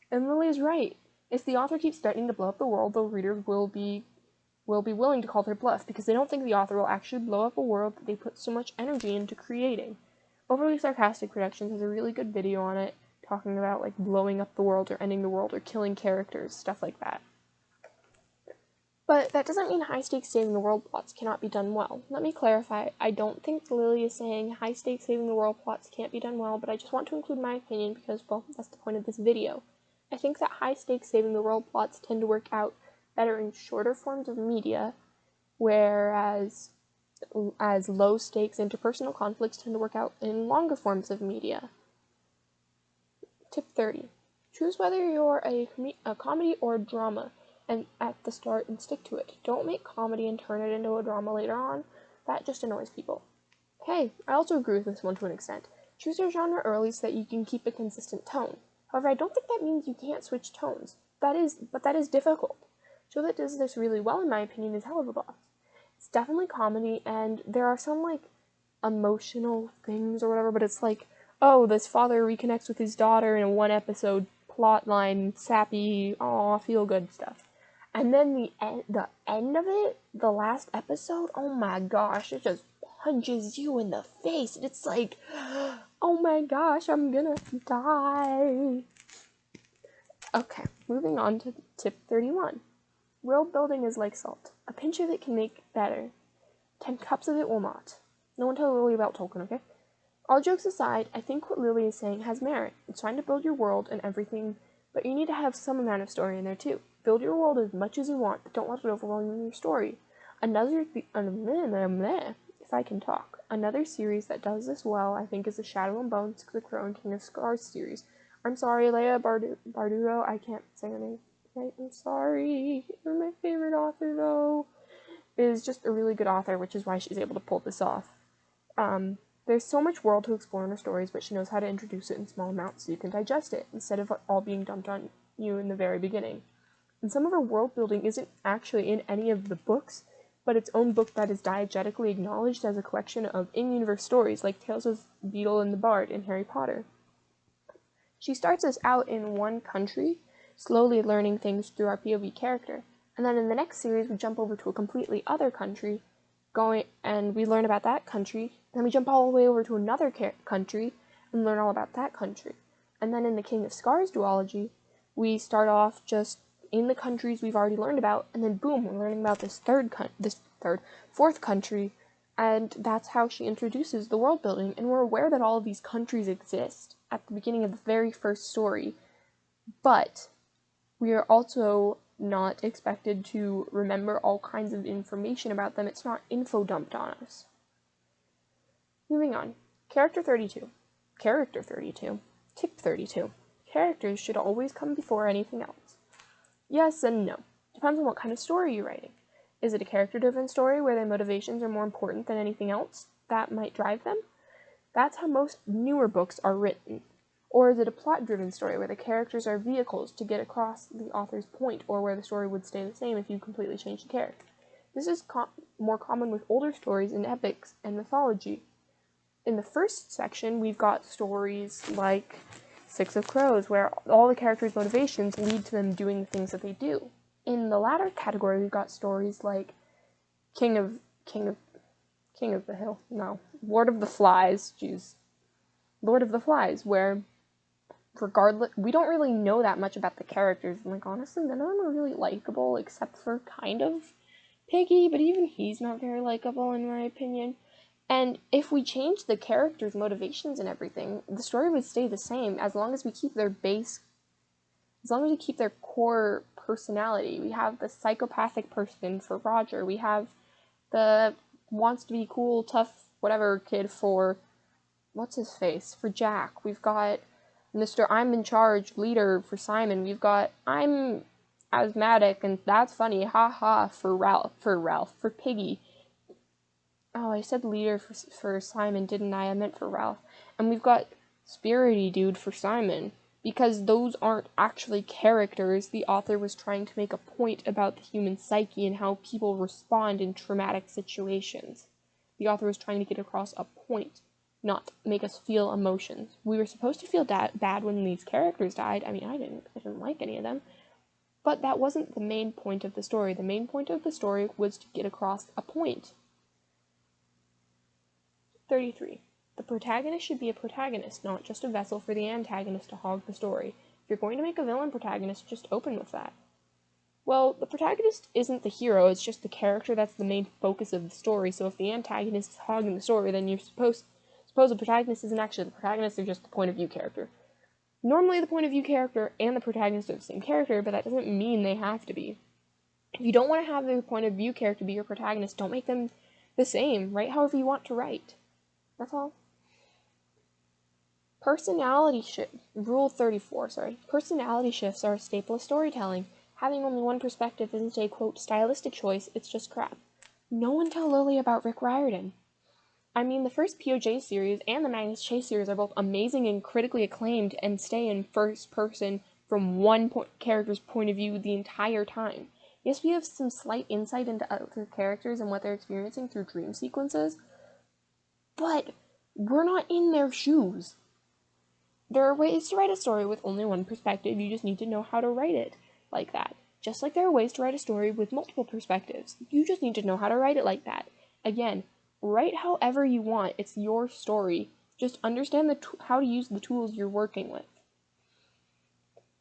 S1: And Lily is right. If the author keeps threatening to blow up the world, the readers will be willing to call their bluff, because they don't think the author will actually blow up a world that they put so much energy into creating. Overly Sarcastic Productions has a really good video on it, talking about like blowing up the world or ending the world or killing characters, stuff like that. But that doesn't mean high-stakes saving the world plots cannot be done well. Let me clarify, I don't think Lily is saying high-stakes saving the world plots can't be done well, but I just want to include my opinion because, well, that's the point of this video. I think that high-stakes saving the world plots tend to work out better in shorter forms of media, whereas low-stakes interpersonal conflicts tend to work out in longer forms of media. Tip 30. Choose whether you're a comedy or a drama, and at the start, and stick to it. Don't make comedy and turn it into a drama later on. That just annoys people. Hey, I also agree with this one to an extent. Choose your genre early so that you can keep a consistent tone. However, I don't think that means you can't switch tones. But that is difficult. Show that does this really well, in my opinion, is Hell of a Boss. It's definitely comedy, and there are some, like, emotional things or whatever, but it's like, oh, this father reconnects with his daughter in a one-episode plotline, sappy, aw, feel-good stuff. And then the end of it, the last episode, oh my gosh, it just punches you in the face, and it's like, oh my gosh, I'm gonna die. Okay, moving on to tip 31. World building is like salt. A pinch of it can make better. 10 cups of it will not. No one tell Lily about Tolkien, okay? All jokes aside, I think what Lily is saying has merit. It's fine to build your world and everything, but you need to have some amount of story in there too. Build your world as much as you want, but don't let it overwhelm your story. If I can talk. Another series that does this well, I think, is the Shadow and Bone, Six of Crow, and King of Scars series. I'm sorry, Leia Bardugo, I can't say her name right. I'm sorry. You're my favorite author, though. Is just a really good author, which is why she's able to pull this off. There's so much world to explore in her stories, but she knows how to introduce it in small amounts so you can digest it, instead of all being dumped on you in the very beginning. And some of her world building isn't actually in any of the books, but its own book that is diegetically acknowledged as a collection of in-universe stories, like Tales of Beetle and the Bard in Harry Potter. She starts us out in one country, slowly learning things through our POV character, and then in the next series we jump over to a completely other country, and we learn about that country, and then we jump all the way over to another country and learn all about that country. And then in the King of Scars duology, we start off just in the countries we've already learned about, and then boom, we're learning about this fourth country, and that's how she introduces the world building, and we're aware that all of these countries exist at the beginning of the very first story, but we are also not expected to remember all kinds of information about them. It's not info dumped on us. Moving on. Character 32. Tip 32. Characters should always come before anything else. Yes and no. Depends on what kind of story you're writing. Is it a character-driven story where their motivations are more important than anything else that might drive them? That's how most newer books are written. Or is it a plot-driven story where the characters are vehicles to get across the author's point, or where the story would stay the same if you completely changed the character? This is more common with older stories in epics and mythology. In the first section, we've got stories like Six of Crows, where all the characters' motivations lead to them doing the things that they do. In the latter category, we've got stories like Lord of the Flies, where regardless, we don't really know that much about the characters, and honestly, none of them are really likable, except for kind of Piggy, but even he's not very likable in my opinion. And if we change the characters' motivations and everything, the story would stay the same as long as we keep their core personality. We have the psychopathic person for Roger. We have the wants to be cool, tough, whatever kid for, for Jack. We've got Mr. I'm in charge leader for Simon. We've got I'm asthmatic and that's funny, haha, for Piggy. Oh, I said leader for Simon, didn't I? I meant for Ralph. And we've got spirity dude for Simon. Because those aren't actually characters, the author was trying to make a point about the human psyche and how people respond in traumatic situations. The author was trying to get across a point, not make us feel emotions. We were supposed to feel bad when these characters died. I mean, I didn't like any of them. But that wasn't the main point of the story. The main point of the story was to get across a point. 33. The protagonist should be a protagonist, not just a vessel for the antagonist to hog the story. If you're going to make a villain protagonist, just open with that. Well, the protagonist isn't the hero, it's just the character that's the main focus of the story, so if the antagonist is hogging the story, then you're suppose the protagonist isn't actually the protagonist, they're just the point of view character. Normally the point of view character and the protagonist are the same character, but that doesn't mean they have to be. If you don't want to have the point of view character be your protagonist, don't make them the same. Write however you want to write. That's all. Rule 34, Personality shifts are a staple of storytelling. Having only one perspective isn't a, quote, stylistic choice, it's just crap. No one tell Lily about Rick Riordan. I mean, the first POJ series and the Magnus Chase series are both amazing and critically acclaimed and stay in first person from one character's point of view the entire time. Yes, we have some slight insight into other characters and what they're experiencing through dream sequences, but we're not in their shoes. There are ways to write a story with only one perspective, you just need to know how to write it like that. Just like there are ways to write a story with multiple perspectives, you just need to know how to write it like that. Again, write however you want, it's your story. Just understand how to use the tools you're working with.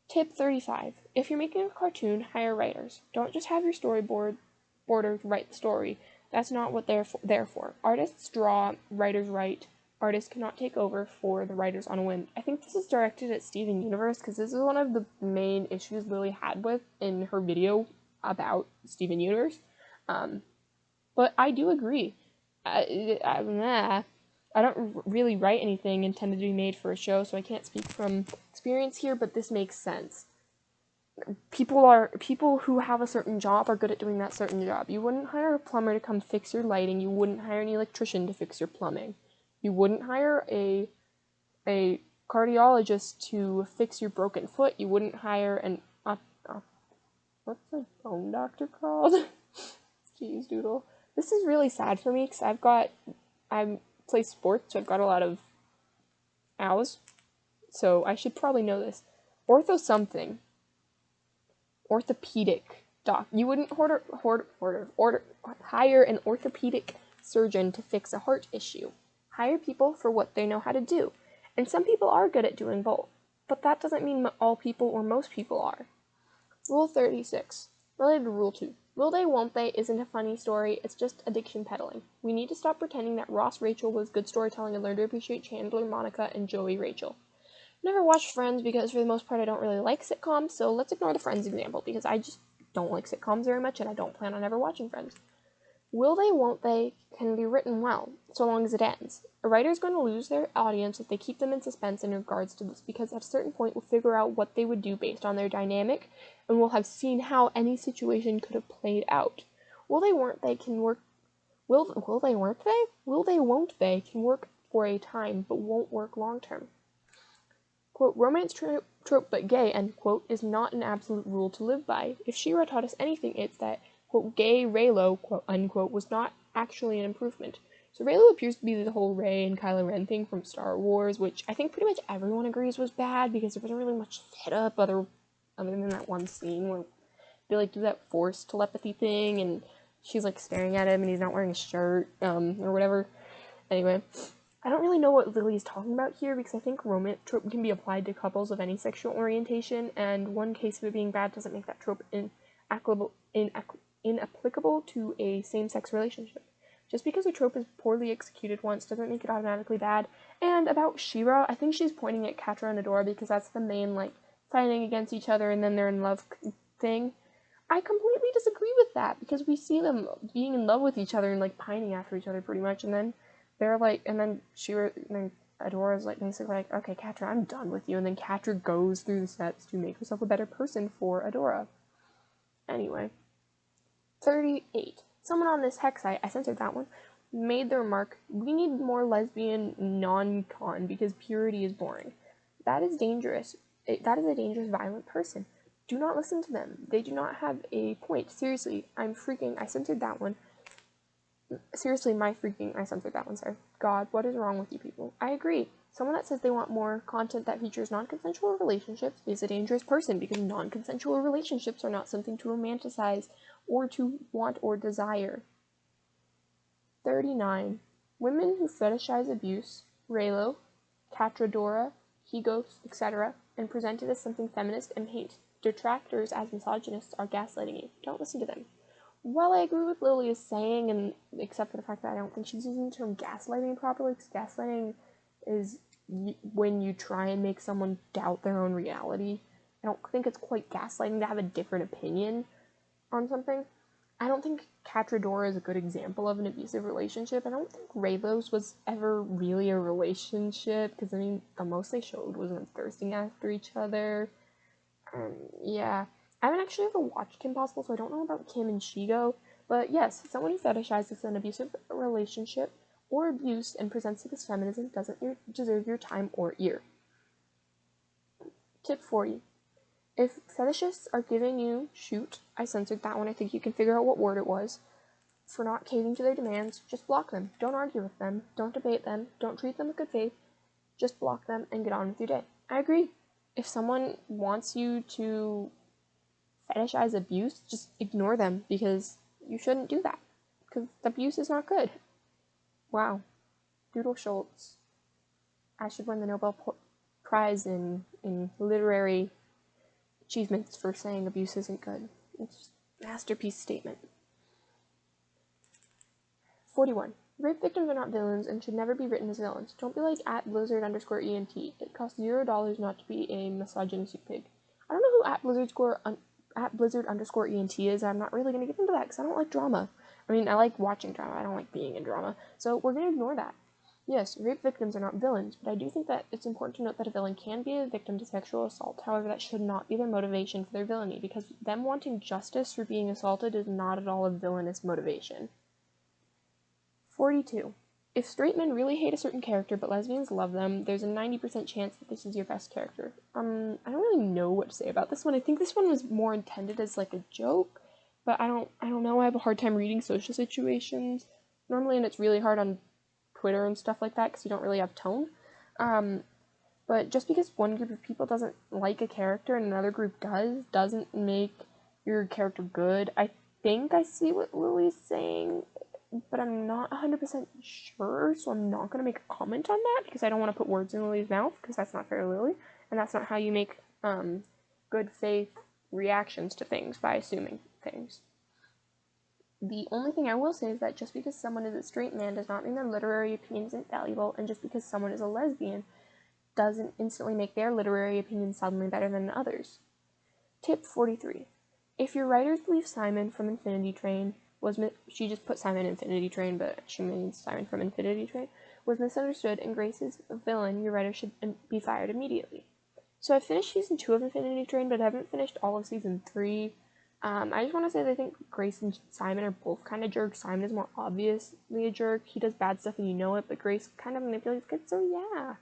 S1: Tip 35. If you're making a cartoon, hire writers. Don't just have your storyboarders write the story. That's not what they're there for. Artists draw, writers write. Artists cannot take over for the writers on a whim. I think this is directed at Steven Universe, because this is one of the main issues Lily had with in her video about Steven Universe. But I do agree. I don't really write anything intended to be made for a show, so I can't speak from experience here, but this makes sense. People who have a certain job are good at doing that certain job. You wouldn't hire a plumber to come fix your lighting. You wouldn't hire an electrician to fix your plumbing. You wouldn't hire a cardiologist to fix your broken foot. You wouldn't hire an what's a bone doctor called? Jeez, doodle. This is really sad for me because I play sports, so I've got a lot of ows. So I should probably know this. Orthopedic doc. You wouldn't hire an orthopedic surgeon to fix a heart issue. Hire people for what they know how to do. And some people are good at doing both. But that doesn't mean all people or most people are. Rule 36. Related to Rule 2. Will they, won't they isn't a funny story, it's just addiction peddling. We need to stop pretending that Ross Rachel was good storytelling and learn to appreciate Chandler Monica and Joey Rachel. Never watched Friends because for the most part I don't really like sitcoms, so let's ignore the Friends example because I just don't like sitcoms very much and I don't plan on ever watching Friends. Will they, won't they can be written well, so long as it ends. A writer's going to lose their audience if they keep them in suspense in regards to this, because at a certain point we'll figure out what they would do based on their dynamic, and we'll have seen how any situation could have played out. Will they, won't they can work Will they, weren't they? Will they, won't they can work for a time, but won't work long term. Quote, romance trope but gay, end quote, is not an absolute rule to live by. If She-Ra taught us anything, it's that, quote, gay Reylo, quote, unquote, was not actually an improvement. So Reylo appears to be the whole Rey and Kylo Ren thing from Star Wars, which I think pretty much everyone agrees was bad, because there wasn't really much setup other than that one scene where they, like, do that Force telepathy thing, and she's, like, staring at him, and he's not wearing a shirt, or whatever. Anyway, I don't really know what Lily's talking about here, because I think romance trope can be applied to couples of any sexual orientation, and one case of it being bad doesn't make that trope inapplicable to a same-sex relationship. Just because a trope is poorly executed once doesn't make it automatically bad. And about She-Ra, I think she's pointing at Catra and Adora because that's the main, like, fighting against each other and then they're in love thing. I completely disagree with that, because we see them being in love with each other and, like, pining after each other pretty much, and then they're like, and then Adora's like, basically like, okay, Catra, I'm done with you, and then Catra goes through the steps to make herself a better person for Adora. Anyway. 38. Someone on this hex site, I censored that one, made the remark, we need more lesbian non-con because purity is boring. That is dangerous. That is a dangerous, violent person. Do not listen to them. They do not have a point. Seriously, I censored that one. Seriously, I censored that one, sorry. God, what is wrong with you people? I agree. Someone that says they want more content that features non-consensual relationships is a dangerous person, because non-consensual relationships are not something to romanticize or to want or desire. 39. Women who fetishize abuse, Reylo, Catradora, Higos, etc., and present it as something feminist and paint detractors as misogynists are gaslighting you. Don't listen to them. While I agree with Lily is saying, and except for the fact that I don't think she's using the term gaslighting properly, because gaslighting is when you try and make someone doubt their own reality. I don't think it's quite gaslighting to have a different opinion on something. I don't think Catradora is a good example of an abusive relationship. I don't think Reylos was ever really a relationship, because, I mean, the most they showed was them thirsting after each other. Yeah. I haven't actually ever watched Kim Possible, so I don't know about Kim and Shigo, but yes, someone who fetishizes an abusive relationship or abuse and presents it as feminism doesn't deserve your time or ear. Tip 40. If fetishists are giving you shoot, I censored that one, I think you can figure out what word it was, for not caving to their demands, just block them. Don't argue with them. Don't debate them. Don't treat them with good faith. Just block them and get on with your day. I agree. If someone wants you to fetishize abuse, just ignore them, because you shouldn't do that, because abuse is not good. Wow. Doodle Schultz. I should win the Nobel Prize in literary achievements for saying abuse isn't good. It's just a masterpiece statement. 41. Rape victims are not villains and should never be written as villains. Don't be like @Blizzard_ENT. It costs $0 not to be a misogynistic pig. I don't know who @Blizzard_ENT is. I'm not really going to get into that because I don't like drama. I mean, I like watching drama. I don't like being in drama. So we're going to ignore that. Yes, rape victims are not villains, but I do think that it's important to note that a villain can be a victim to sexual assault. However, that should not be their motivation for their villainy, because them wanting justice for being assaulted is not at all a villainous motivation. 42. If straight men really hate a certain character but lesbians love them, there's a 90% chance that this is your best character. I don't really know what to say about this one. I think this one was more intended as like a joke, but I don't know. I have a hard time reading social situations normally, and it's really hard on Twitter and stuff like that because you don't really have tone. But just because one group of people doesn't like a character and another group doesn't make your character good. I think I see what Lily's saying, but I'm not 100% sure, so I'm not going to make a comment on that because I don't want to put words in Lily's mouth because that's not fair to Lily, and that's not how you make good faith reactions to things, by assuming things. The only thing I will say is that just because someone is a straight man does not mean their literary opinion isn't valuable, and just because someone is a lesbian doesn't instantly make their literary opinion suddenly better than others. Tip 43. If your writers believe Simon from Infinity Train she just put Simon Infinity Train, but she means Simon from Infinity Train, was misunderstood and Grace is a villain, your writer should be fired immediately. So I've finished season 2 of Infinity Train, but I haven't finished all of season 3. I just want to say that I think Grace and Simon are both kind of jerks. Simon is more obviously a jerk. He does bad stuff and you know it, but Grace kind of manipulates kids, so yeah.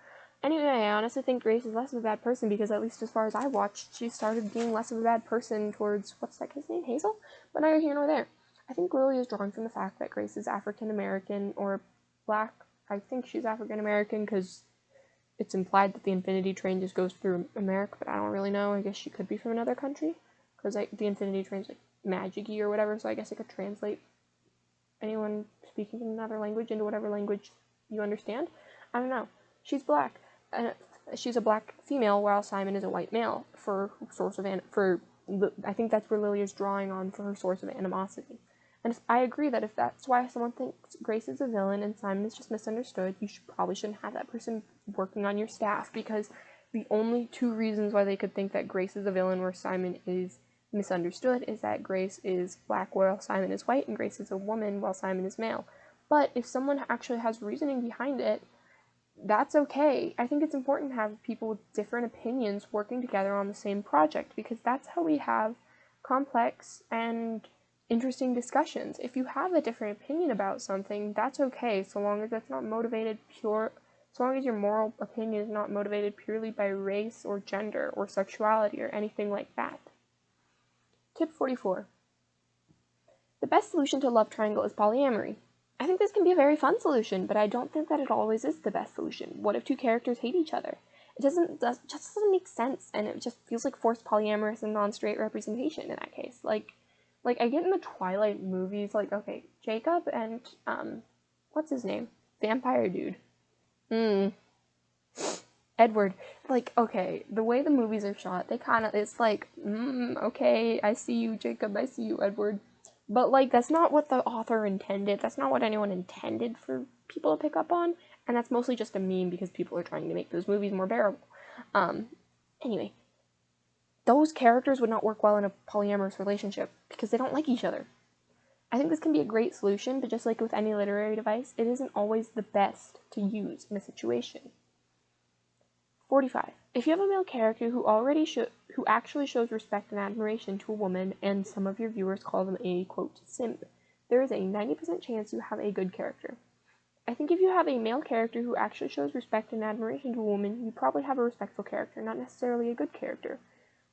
S1: Anyway, I honestly think Grace is less of a bad person because at least as far as I watched, she started being less of a bad person towards, what's that kid's name, Hazel? But neither here nor there. I think Lily is drawing from the fact that Grace is African-American or black. I think she's African-American because it's implied that the Infinity Train just goes through America, but I don't really know. I guess she could be from another country because the Infinity Train's like magic-y or whatever, so I guess it could translate anyone speaking in another language into whatever language you understand. I don't know. She's black. She's a black female, while Simon is a white male. I think that's where Lily is drawing on for her source of animosity. And I agree that if that's why someone thinks Grace is a villain and Simon is just misunderstood, you probably shouldn't have that person working on your staff, because the only two reasons why they could think that Grace is a villain where Simon is misunderstood is that Grace is black while Simon is white, and Grace is a woman while Simon is male. But if someone actually has reasoning behind it, that's okay. I think it's important to have people with different opinions working together on the same project, because that's how we have complex and interesting discussions. If you have a different opinion about something, that's okay, so long as that's not motivated so long as your moral opinion is not motivated purely by race or gender or sexuality or anything like that. Tip 44. The best solution to a love triangle is polyamory. I think this can be a very fun solution, but I don't think that it always is the best solution. What if two characters hate each other? It just doesn't make sense, and it just feels like forced polyamorous and non-straight representation in that case. Like I get in the Twilight movies, like, okay, Jacob and, what's his name? Vampire dude. Edward. Like, okay, the way the movies are shot, it's like, okay, I see you, Jacob, I see you, Edward. But, like, that's not what the author intended. That's not what anyone intended for people to pick up on. And that's mostly just a meme because people are trying to make those movies more bearable. Anyway, those characters would not work well in a polyamorous relationship because they don't like each other. I think this can be a great solution, but just like with any literary device, it isn't always the best to use in a situation. 45. If you have a male character who actually shows respect and admiration to a woman, and some of your viewers call them a, quote, simp, there is a 90% chance you have a good character. I think if you have a male character who actually shows respect and admiration to a woman, you probably have a respectful character, not necessarily a good character.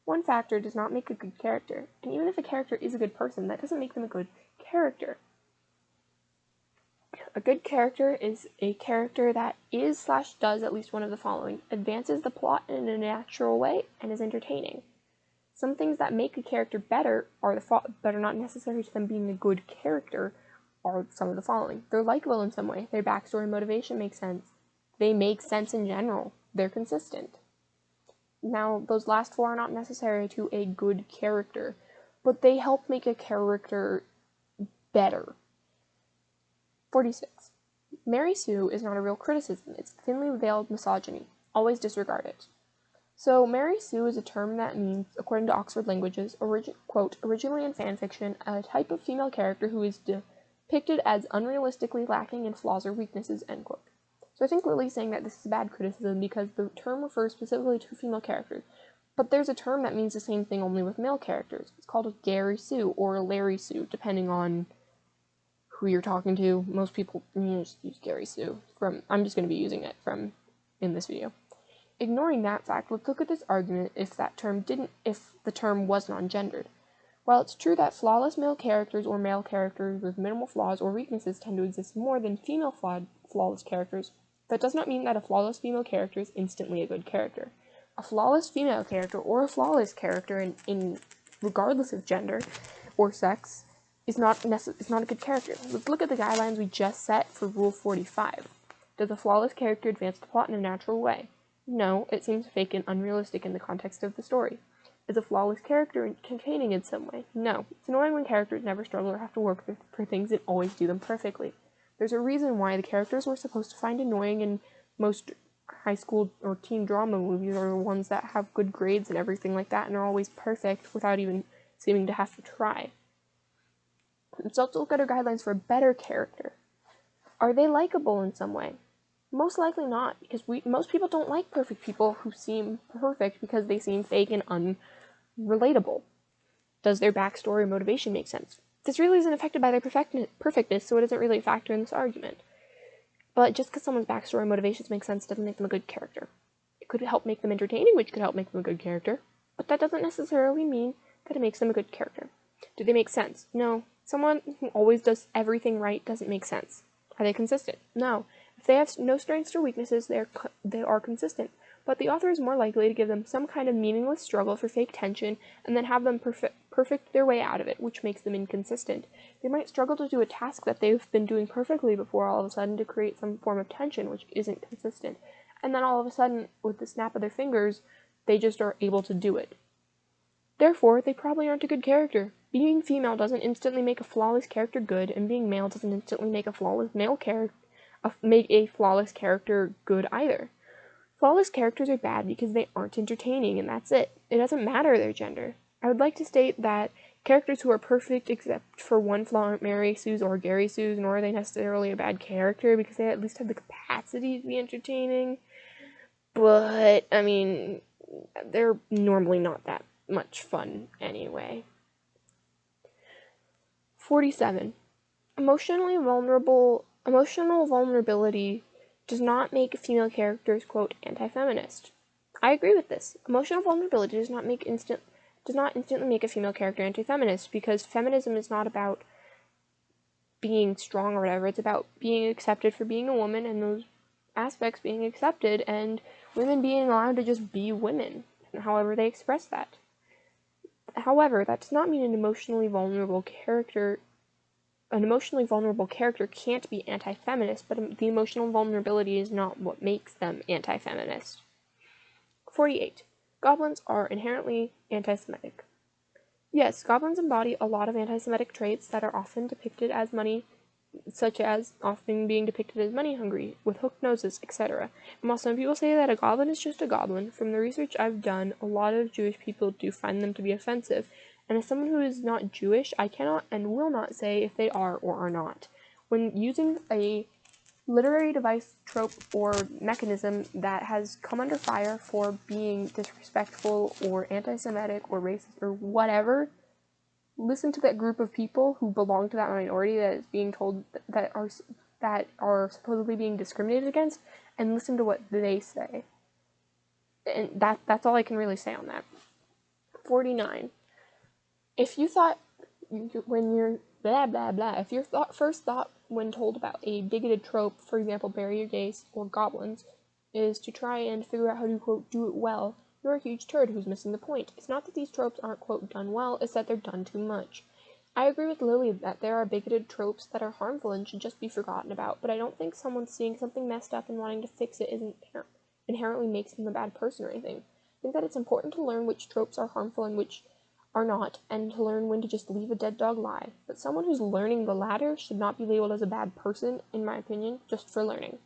S1: One factor does not make a good character, and even if a character is a good person, that doesn't make them a good character. A good character is a character that is/does at least one of the following: advances the plot in a natural way and is entertaining. Some things that make a character better but are not necessary to them being a good character are some of the following. They're likable in some way. Their backstory and motivation make sense. They make sense in general. They're consistent. Now, those last four are not necessary to a good character, but they help make a character better. 46. Mary Sue is not a real criticism, it's thinly veiled misogyny. Always disregard it. So, Mary Sue is a term that means, according to Oxford Languages, quote, originally in fanfiction, a type of female character who is depicted as unrealistically lacking in flaws or weaknesses, end quote. So I think Lily's saying that this is a bad criticism because the term refers specifically to female characters. But there's a term that means the same thing only with male characters. It's called a Gary Sue or a Larry Sue, depending on who you're talking to. Most people just use Gary Sue. I'm just going to be using it in this video. Ignoring that fact, let's look at this argument if the term was non-gendered. While it's true that flawless male characters or male characters with minimal flaws or weaknesses tend to exist more than female flawless characters, that does not mean that a flawless female character is instantly a good character. A flawless female character or a flawless character in regardless of gender or sex is not a good character. Let's look at the guidelines we just set for Rule 45. Does a flawless character advance the plot in a natural way? No, it seems fake and unrealistic in the context of the story. Is a flawless character entertaining in some way? No. It's annoying when characters never struggle or have to work for things and always do them perfectly. There's a reason why the characters we're supposed to find annoying in most high school or teen drama movies are the ones that have good grades and everything like that and are always perfect without even seeming to have to try. Let's also look at our guidelines for a better character. Are they likable in some way? Most likely not, because most people don't like perfect people who seem perfect because they seem fake and unrelatable. Does their backstory or motivation make sense? This really isn't affected by their perfectness, so it doesn't really factor in this argument. But just because someone's backstory and motivations make sense doesn't make them a good character. It could help make them entertaining, which could help make them a good character, but that doesn't necessarily mean that it makes them a good character. Do they make sense? No. Someone who always does everything right doesn't make sense. Are they consistent? No. If they have no strengths or weaknesses, they are consistent, but the author is more likely to give them some kind of meaningless struggle for fake tension and then have them perfect their way out of it, which makes them inconsistent. They might struggle to do a task that they've been doing perfectly before all of a sudden to create some form of tension, which isn't consistent, and then all of a sudden, with the snap of their fingers, they just are able to do it. Therefore, they probably aren't a good character. Being female doesn't instantly make a flawless character good, and being male doesn't instantly make a flawless character good either. Flawless characters are bad because they aren't entertaining, and that's it. It doesn't matter their gender. I would like to state that characters who are perfect except for one flaw aren't Mary Sue's or Gary Sue's, nor are they necessarily a bad character because they at least have the capacity to be entertaining. But, I mean, they're normally not that much fun anyway. 47. Emotional vulnerability does not make female characters, quote, anti-feminist. I agree with this. Emotional vulnerability does not instantly make a female character anti-feminist, because feminism is not about being strong or whatever. It's about being accepted for being a woman and those aspects being accepted and women being allowed to just be women, however they express that. However, that does not mean an emotionally vulnerable character can't be anti-feminist, but the emotional vulnerability is not what makes them anti-feminist. 48. Goblins are inherently anti-Semitic. Yes, goblins embody a lot of anti-Semitic traits that are often depicted as often being depicted as money-hungry, with hooked noses, etc. And while some people say that a goblin is just a goblin, from the research I've done, a lot of Jewish people do find them to be offensive, and as someone who is not Jewish, I cannot and will not say if they are or are not. When using a literary device, trope, or mechanism that has come under fire for being disrespectful or anti-Semitic or racist or whatever, listen to that group of people who belong to that minority that is being told that are supposedly being discriminated against, and listen to what they say. And that's all I can really say on that. 49. If you thought when you're blah blah blah, if your first thought when told about a bigoted trope, for example, barrier gays or goblins, is to try and figure out how to, quote, do it well, you're a huge turd who's missing the point. It's not that these tropes aren't, quote, done well, it's that they're done too much. I agree with Lily that there are bigoted tropes that are harmful and should just be forgotten about, but I don't think someone seeing something messed up and wanting to fix it inherently makes them a bad person or anything. I think that it's important to learn which tropes are harmful and which are not, and to learn when to just leave a dead dog lie. But someone who's learning the latter should not be labeled as a bad person, in my opinion, just for learning.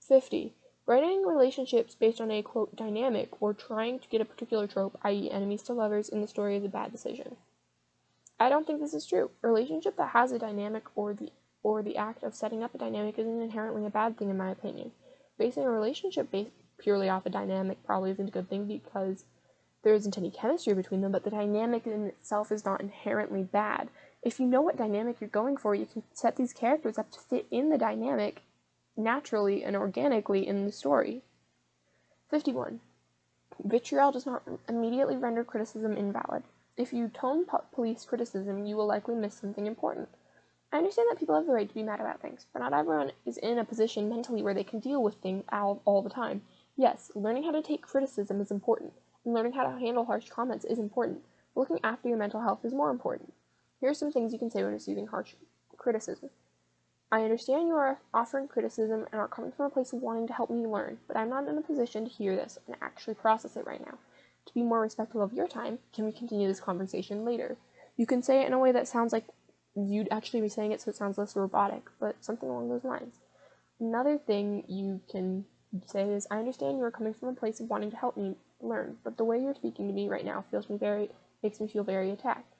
S1: 50. Writing relationships based on a, quote, dynamic, or trying to get a particular trope, i.e. enemies to lovers, in the story is a bad decision. I don't think this is true. A relationship that has a dynamic or the act of setting up a dynamic isn't inherently a bad thing, in my opinion. Basing a relationship based purely off a dynamic probably isn't a good thing because there isn't any chemistry between them, but the dynamic in itself is not inherently bad. If you know what dynamic you're going for, you can set these characters up to fit in the dynamic naturally and organically in the story. 51. Vitriol does not immediately render criticism invalid. If you tone police criticism, you will likely miss something important. I understand that people have the right to be mad about things, but not everyone is in a position mentally where they can deal with things all the time. Yes, learning how to take criticism is important, and learning how to handle harsh comments is important. But looking after your mental health is more important. Here are some things you can say when receiving harsh criticism. I understand you are offering criticism and are coming from a place of wanting to help me learn, but I'm not in a position to hear this and actually process it right now. To be more respectful of your time, can we continue this conversation later? You can say it in a way that sounds like you'd actually be saying it so it sounds less robotic, but something along those lines. Another thing you can say is, I understand you are coming from a place of wanting to help me learn, but the way you're speaking to me right now makes me feel very attacked.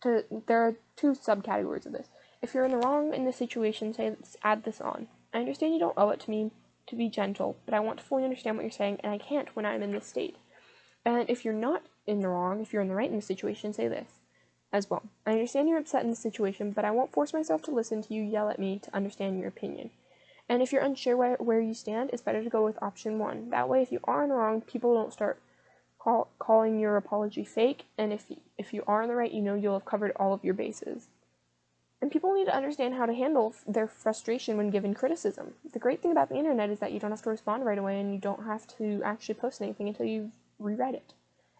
S1: There are two subcategories of this. If you're in the wrong in this situation, add this on. I understand you don't owe it to me to be gentle, but I want to fully understand what you're saying, and I can't when I'm in this state. And if you're not in the wrong, if you're in the right in this situation, say this as well. I understand you're upset in this situation, but I won't force myself to listen to you yell at me to understand your opinion. And if you're unsure where you stand, it's better to go with option 1. That way, if you are in the wrong, people don't start calling your apology fake, and if you are in the right, you know you'll have covered all of your bases. And people need to understand how to handle their frustration when given criticism. The great thing about the internet is that you don't have to respond right away, and you don't have to actually post anything until you've reread it.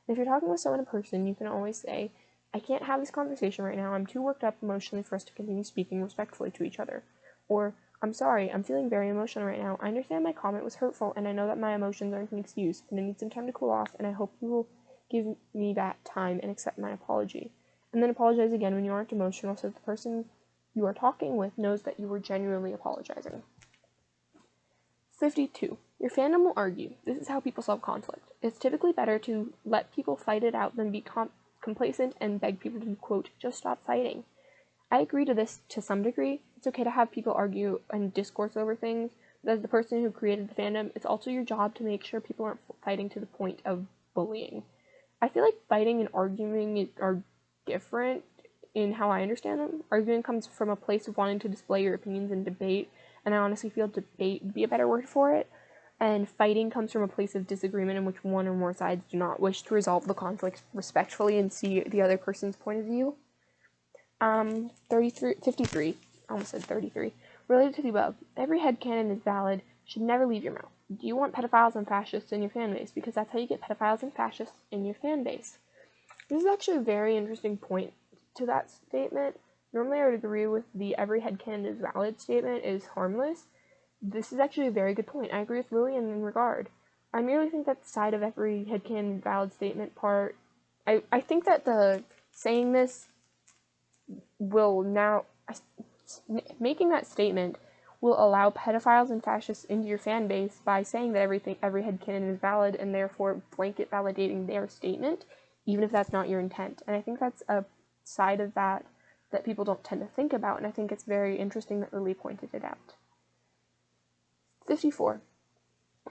S1: And if you're talking with someone in person, you can always say, I can't have this conversation right now, I'm too worked up emotionally for us to continue speaking respectfully to each other. Or, I'm sorry, I'm feeling very emotional right now, I understand my comment was hurtful, and I know that my emotions aren't an excuse, but I need some time to cool off, and I hope you will give me that time and accept my apology. And then apologize again when you aren't emotional so that the person you are talking with knows that you were genuinely apologizing. 52. Your fandom will argue. This is how people solve conflict. It's typically better to let people fight it out than be complacent and beg people to, quote, just stop fighting. I agree to this to some degree. It's okay to have people argue and discourse over things, but as the person who created the fandom, it's also your job to make sure people aren't fighting to the point of bullying. I feel like fighting and arguing are different in how I understand them. Arguing comes from a place of wanting to display your opinions and debate, and I honestly feel debate would be a better word for it. And fighting comes from a place of disagreement in which one or more sides do not wish to resolve the conflict respectfully and see the other person's point of view. 53, I almost said 33. Related to the above, every headcanon is valid, should never leave your mouth. Do you want pedophiles and fascists in your fan base? Because that's how you get pedophiles and fascists in your fan base. This is actually a very interesting point to that statement. Normally I would agree with the every headcanon is valid statement is harmless. This is actually a very good point. I agree with Lillian in regard. I merely think that the side of every headcanon valid statement part, I think that the saying this will now, making that statement will allow pedophiles and fascists into your fan base by saying that every headcanon is valid and therefore blanket validating their statement, even if that's not your intent. And I think that's a side of that people don't tend to think about, and I think it's very interesting that Lily pointed it out. 54.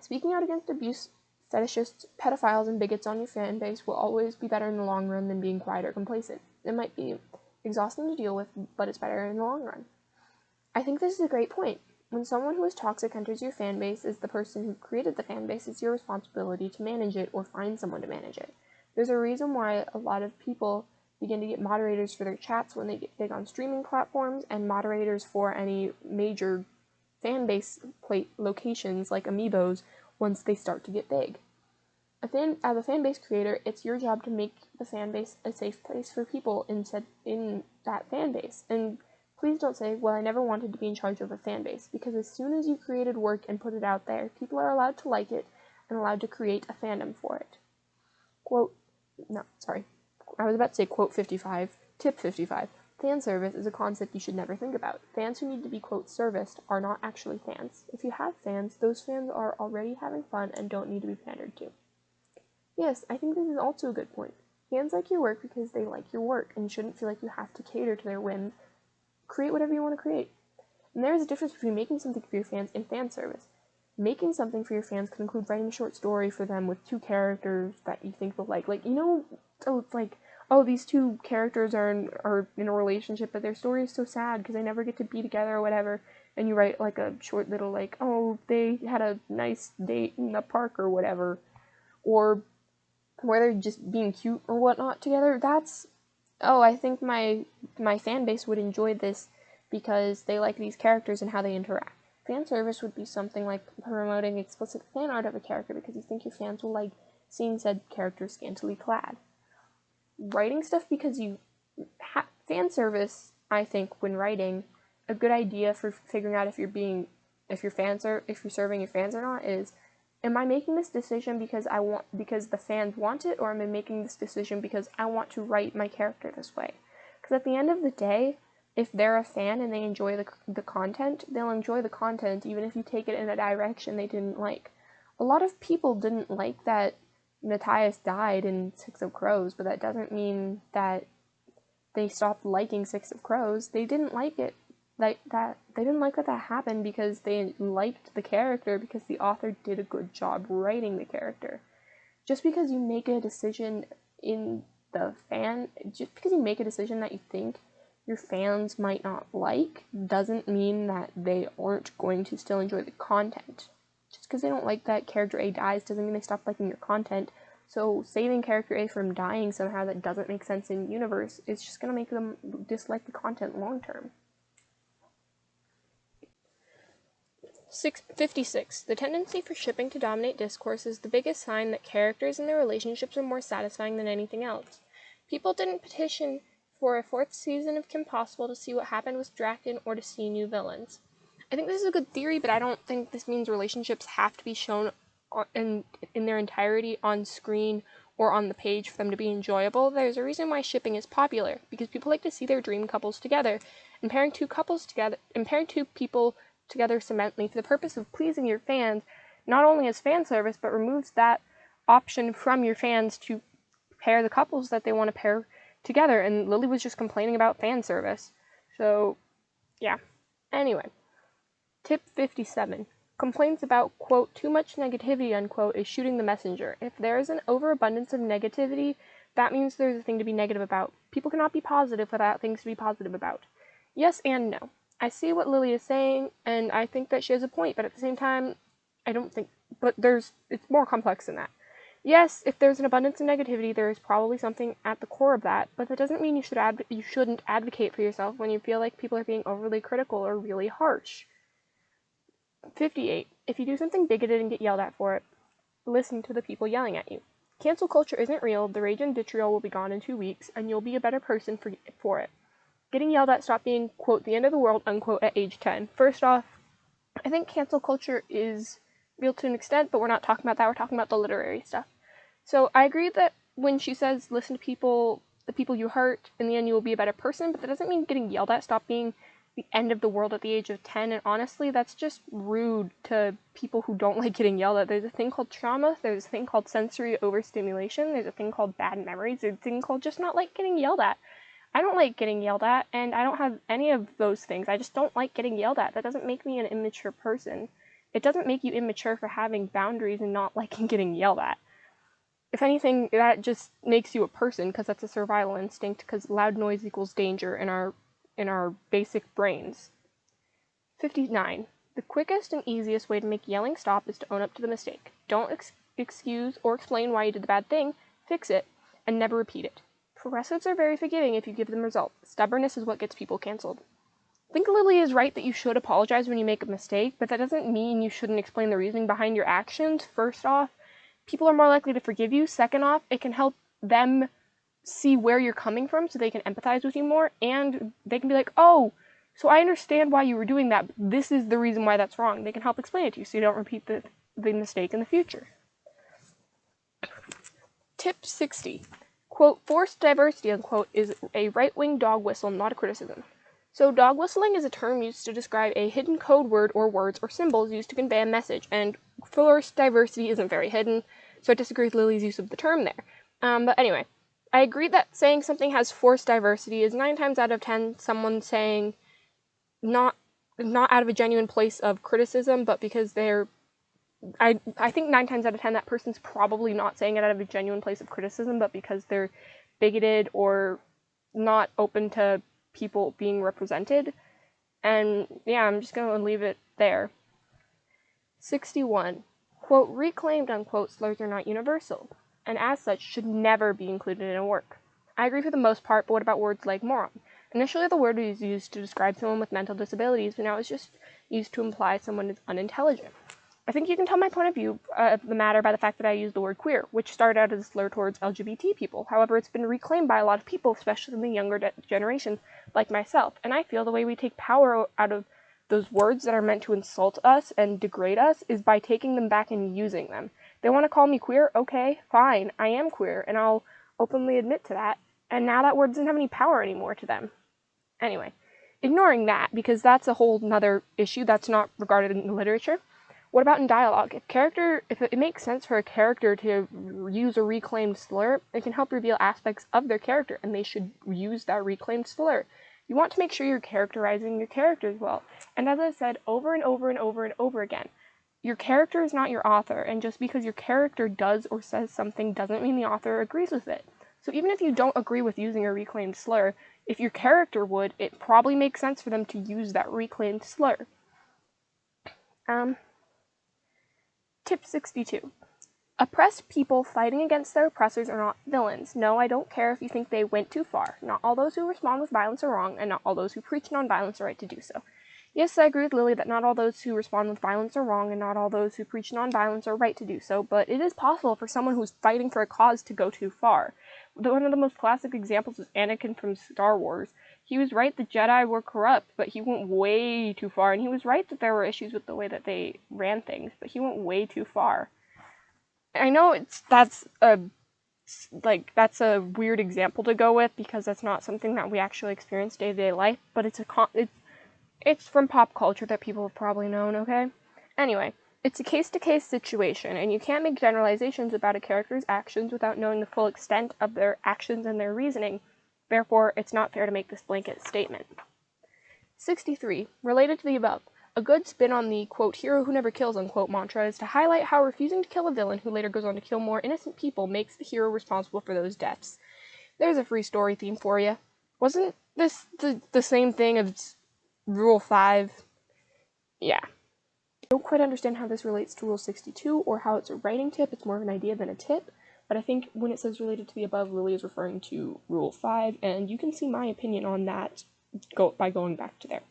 S1: Speaking out against abuse, fetishists, pedophiles, and bigots on your fan base will always be better in the long run than being quiet or complacent. It might be exhausting to deal with, but it's better in the long run. I think this is a great point. When someone who is toxic enters your fan base as the person who created the fan base, it's your responsibility to manage it or find someone to manage it. There's a reason why a lot of people begin to get moderators for their chats when they get big on streaming platforms, and moderators for any major fan base locations like Amiibos once they start to get big. As a fan base creator, it's your job to make the fan base a safe place for people in that fan base. And please don't say, well, I never wanted to be in charge of a fan base, because as soon as you created work and put it out there, people are allowed to like it and allowed to create a fandom for it. Quote I was about to say quote 55, tip 55. Fan service is a concept you should never think about. Fans who need to be, quote, serviced are not actually fans. If you have fans, those fans are already having fun and don't need to be pandered to. Yes, I think this is also a good point. Fans like your work because they like your work, and you shouldn't feel like you have to cater to their whims. Create whatever you want to create. And there is a difference between making something for your fans and fan service. Making something for your fans could include writing a short story for them with 2 characters that you think they'll like. Like, so it's like, oh, these 2 characters are in a relationship, but their story is so sad because they never get to be together or whatever, and you write, like, a short little, like, oh, they had a nice date in the park or whatever, or where they're just being cute or whatnot together. That's, oh, I think my fan base would enjoy this because they like these characters and how they interact. Fan service would be something like promoting explicit fan art of a character because you think your fans will like seeing said character scantily clad. Writing stuff because you fan service, I think, when writing, a good idea for figuring out if you're serving your fans or not is, am I making this decision because the fans want it, or am I making this decision because I want to write my character this way? Because at the end of the day, if they're a fan and they enjoy the content, they'll enjoy the content even if you take it in a direction they didn't like. A lot of people didn't like that Matthias died in Six of Crows, but that doesn't mean that they stopped liking Six of Crows. They didn't like it they didn't like that happened because they liked the character because the author did a good job writing the character. Just because you make a decision just because you make a decision that you think your fans might not like, doesn't mean that they aren't going to still enjoy the content. Just because they don't like that character A dies doesn't mean they stop liking your content. So saving character A from dying somehow that doesn't make sense in universe is just going to make them dislike the content long term. 56. The tendency for shipping to dominate discourse is the biggest sign that characters and their relationships are more satisfying than anything else. People didn't petition for a 4th season of Kim Possible to see what happened with Draken or to see new villains. I think this is a good theory, but I don't think this means relationships have to be shown in their entirety on screen or on the page for them to be enjoyable. There's a reason why shipping is popular, because people like to see their dream couples together, and pairing 2 people together cementally for the purpose of pleasing your fans not only as fan service, but removes that option from your fans to pair the couples that they want to pair together. And Lily was just complaining about fan service. So, yeah. Anyway. Tip 57. Complaints about, quote, too much negativity, unquote, is shooting the messenger. If there is an overabundance of negativity, that means there's a thing to be negative about. People cannot be positive without things to be positive about. Yes and no. I see what Lily is saying, and I think that she has a point, but at the same time, I don't think, it's more complex than that. Yes, if there's an abundance of negativity, there is probably something at the core of that, but that doesn't mean you shouldn't advocate for yourself when you feel like people are being overly critical or really harsh. 58. If you do something bigoted and get yelled at for it, listen to the people yelling at you. Cancel culture isn't real, the rage and vitriol will be gone in 2 weeks, and you'll be a better person for it. Getting yelled at stopped being, quote, the end of the world, unquote, at age 10. First off, I think cancel culture is real to an extent, but we're not talking about that, we're talking about the literary stuff. So I agree that when she says listen to the people you hurt, in the end you will be a better person, but that doesn't mean getting yelled at stopped being the end of the world at the age of 10, and honestly, that's just rude to people who don't like getting yelled at. There's a thing called trauma, there's a thing called sensory overstimulation, there's a thing called bad memories, there's a thing called just not like getting yelled at. I don't like getting yelled at, and I don't have any of those things. I just don't like getting yelled at. That doesn't make me an immature person. It doesn't make you immature for having boundaries and not liking getting yelled at. If anything, that just makes you a person, because that's a survival instinct, because loud noise equals danger in our basic brains. 59. The quickest and easiest way to make yelling stop is to own up to the mistake. Don't excuse or explain why you did the bad thing, fix it, and never repeat it. Progressives are very forgiving if you give them results. Stubbornness is what gets people canceled. I think Lily is right that you should apologize when you make a mistake, but that doesn't mean you shouldn't explain the reasoning behind your actions. First off, people are more likely to forgive you. Second off, it can help them see where you're coming from so they can empathize with you more, and they can be like, oh, so I understand why you were doing that, but this is the reason why that's wrong. They can help explain it to you so you don't repeat the mistake in the future. Tip 60. Quote, forced diversity, unquote, is a right-wing dog whistle, not a criticism. So dog whistling is a term used to describe a hidden code word or words or symbols used to convey a message, and forced diversity isn't very hidden, so I disagree with Lily's use of the term there. But anyway, I agree that saying something has forced diversity is 9 times out of 10 someone saying not out of a genuine place of criticism, but because they're I think 9 times out of 10 that person's probably not saying it out of a genuine place of criticism, but because they're bigoted or not open to people being represented. And yeah, I'm just going to leave it there. 61. Quote, reclaimed, unquote, slurs are not universal, and as such should never be included in a work. I agree for the most part, but what about words like moron? Initially, the word was used to describe someone with mental disabilities, but now it's just used to imply someone is unintelligent. I think you can tell my point of view of the matter by the fact that I use the word queer, which started out as a slur towards LGBT people. However, it's been reclaimed by a lot of people, especially in the younger generation, like myself. And I feel the way we take power out of those words that are meant to insult us and degrade us is by taking them back and using them. They want to call me queer? Okay, fine. I am queer, and I'll openly admit to that. And now that word doesn't have any power anymore to them. Anyway, ignoring that, because that's a whole nother issue that's not regarded in the literature. What about in dialogue? If it makes sense for a character to use a reclaimed slur, it can help reveal aspects of their character, and they should use that reclaimed slur. You want to make sure you're characterizing your characters well. And as I said over and over and over and over again, your character is not your author, and just because your character does or says something doesn't mean the author agrees with it. So even if you don't agree with using a reclaimed slur, if your character would, it probably makes sense for them to use that reclaimed slur. Tip 62. Oppressed people fighting against their oppressors are not villains. No, I don't care if you think they went too far. Not all those who respond with violence are wrong, and not all those who preach nonviolence are right to do so. Yes, I agree with Lily that not all those who respond with violence are wrong, and not all those who preach nonviolence are right to do so, but it is possible for someone who's fighting for a cause to go too far. One of the most classic examples is Anakin from Star Wars. He was right that Jedi were corrupt, but he went way too far, and he was right that there were issues with the way that they ran things, but he went way too far. I know that's a weird example to go with because that's not something that we actually experience day-to-day life, but it's from pop culture that people have probably known, okay? Anyway, it's a case-to-case situation, and you can't make generalizations about a character's actions without knowing the full extent of their actions and their reasoning. Therefore, it's not fair to make this blanket statement. 63. Related to the above, a good spin on the, quote, hero who never kills, unquote, mantra is to highlight how refusing to kill a villain who later goes on to kill more innocent people makes the hero responsible for those deaths. There's a free story theme for you. Wasn't this the same thing as Rule 5? Yeah. I don't quite understand how this relates to Rule 62 or how it's a writing tip. It's more of an idea than a tip. But I think when it says related to the above, Lily is referring to Rule 5, and you can see my opinion on that by going back to there.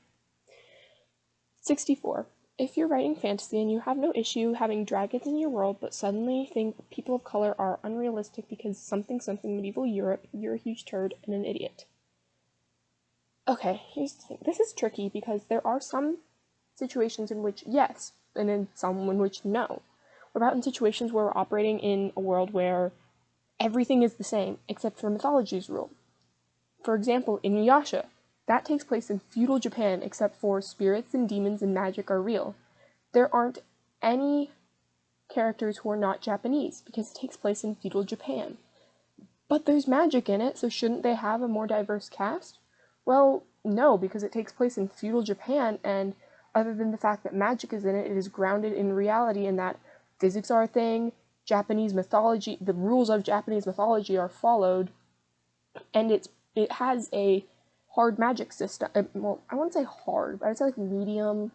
S1: 64. If you're writing fantasy and you have no issue having dragons in your world, but suddenly think people of color are unrealistic because something medieval Europe, you're a huge turd and an idiot. Okay, here's the thing. This is tricky because there are some situations in which yes, and then some in which no. What about in situations where we're operating in a world where everything is the same, except for mythology's rule? For example, in Inuyasha, that takes place in feudal Japan, except for spirits and demons and magic are real. There aren't any characters who are not Japanese, because it takes place in feudal Japan. But there's magic in it, so shouldn't they have a more diverse cast? Well, no, because it takes place in feudal Japan, and other than the fact that magic is in it, it is grounded in reality in that physics are a thing, Japanese mythology, the rules of Japanese mythology are followed, and it has a hard magic system, well, I wouldn't say hard, but I'd say like medium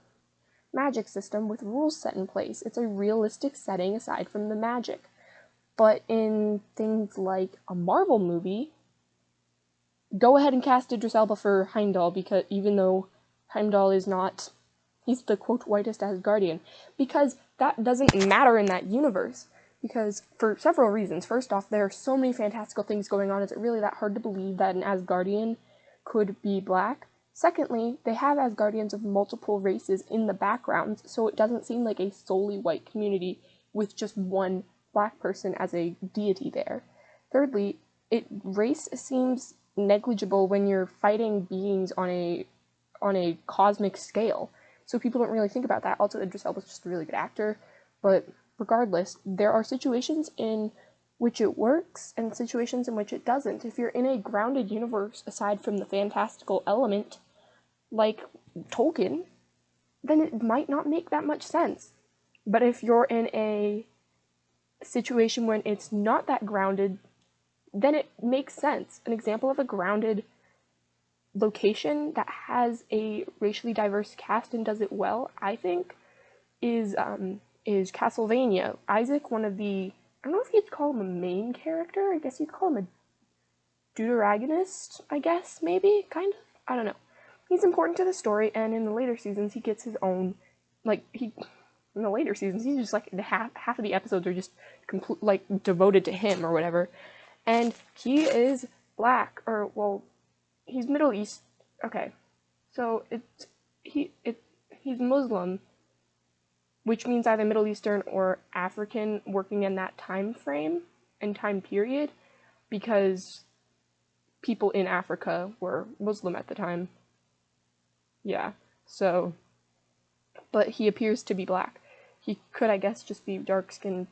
S1: magic system with rules set in place. It's a realistic setting aside from the magic. But in things like a Marvel movie, go ahead and cast Idris Elba for Heimdall, because even though Heimdall is not, he's the quote whitest Asgardian, because that doesn't matter in that universe. Because for several reasons. First off, there are so many fantastical things going on, is it really that hard to believe that an Asgardian could be black? Secondly, they have Asgardians of multiple races in the background, so it doesn't seem like a solely white community with just one black person as a deity there. Thirdly, race seems negligible when you're fighting beings on a cosmic scale. So people don't really think about that. Also, Idris Elba's just a really good actor, but regardless, there are situations in which it works and situations in which it doesn't. If you're in a grounded universe aside from the fantastical element, like Tolkien, then it might not make that much sense. But if you're in a situation when it's not that grounded, then it makes sense. An example of a grounded location that has a racially diverse cast and does it well, I think, is Castlevania. Isaac, one of the, I don't know if you'd call him a main character, I guess you'd call him a deuteragonist, I guess, maybe, kind of, I don't know. He's important to the story, and in the later seasons, he gets his own, in the later seasons, he's just, half of the episodes are just, devoted to him, or whatever, and he is black, or, well, he's Middle East, okay, so he's Muslim, which means either Middle Eastern or African, working in that time frame and time period, because people in Africa were Muslim at the time. Yeah, so, but he appears to be black. He could, I guess, just be dark-skinned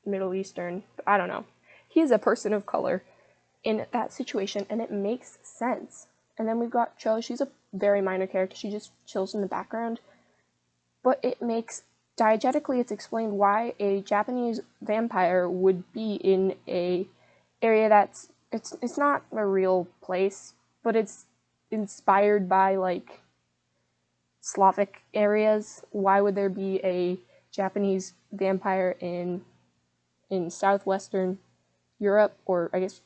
S1: Middle Eastern, but I don't know. He is a person of color in that situation, and it makes sense. And then we've got Cho. She's a very minor character. She just chills in the background. But it makes, diegetically, it's explained why a Japanese vampire would be in a area that's, it's not a real place, but it's inspired by, Slavic areas. Why would there be a Japanese vampire in southwestern Europe, or I guess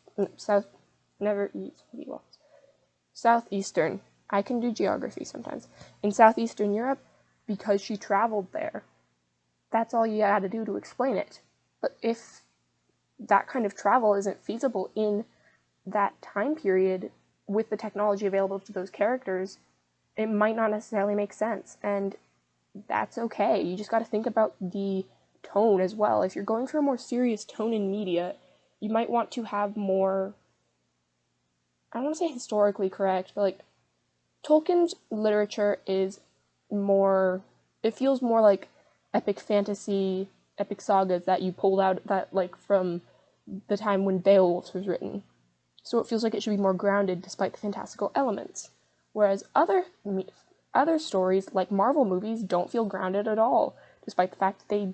S1: southeastern. I can do geography sometimes. In southeastern Europe, because she traveled there. That's all you gotta do to explain it. But if that kind of travel isn't feasible in that time period with the technology available to those characters, it might not necessarily make sense, and that's okay. You just gotta think about the tone as well. If you're going for a more serious tone in media, you might want to have more, I don't want to say historically correct, but Tolkien's literature is more, it feels more like epic fantasy, epic sagas that you pulled out that from the time when Beowulf was written. So it feels like it should be more grounded despite the fantastical elements. Whereas other stories, like Marvel movies, don't feel grounded at all, despite the fact that they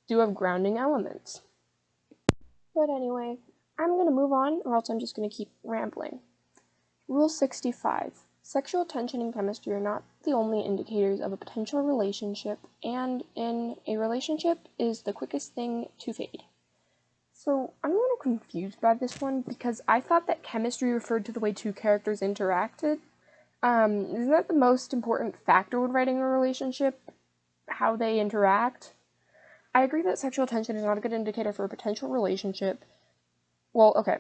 S1: do have grounding elements. But anyway, I'm going to move on, or else I'm just going to keep rambling. Rule 65. Sexual tension and chemistry are not the only indicators of a potential relationship, and in a relationship is the quickest thing to fade. So, I'm a little confused by this one, because I thought that chemistry referred to the way two characters interacted. Isn't that the most important factor when writing a relationship? How they interact? I agree that sexual tension is not a good indicator for a potential relationship. Well, okay.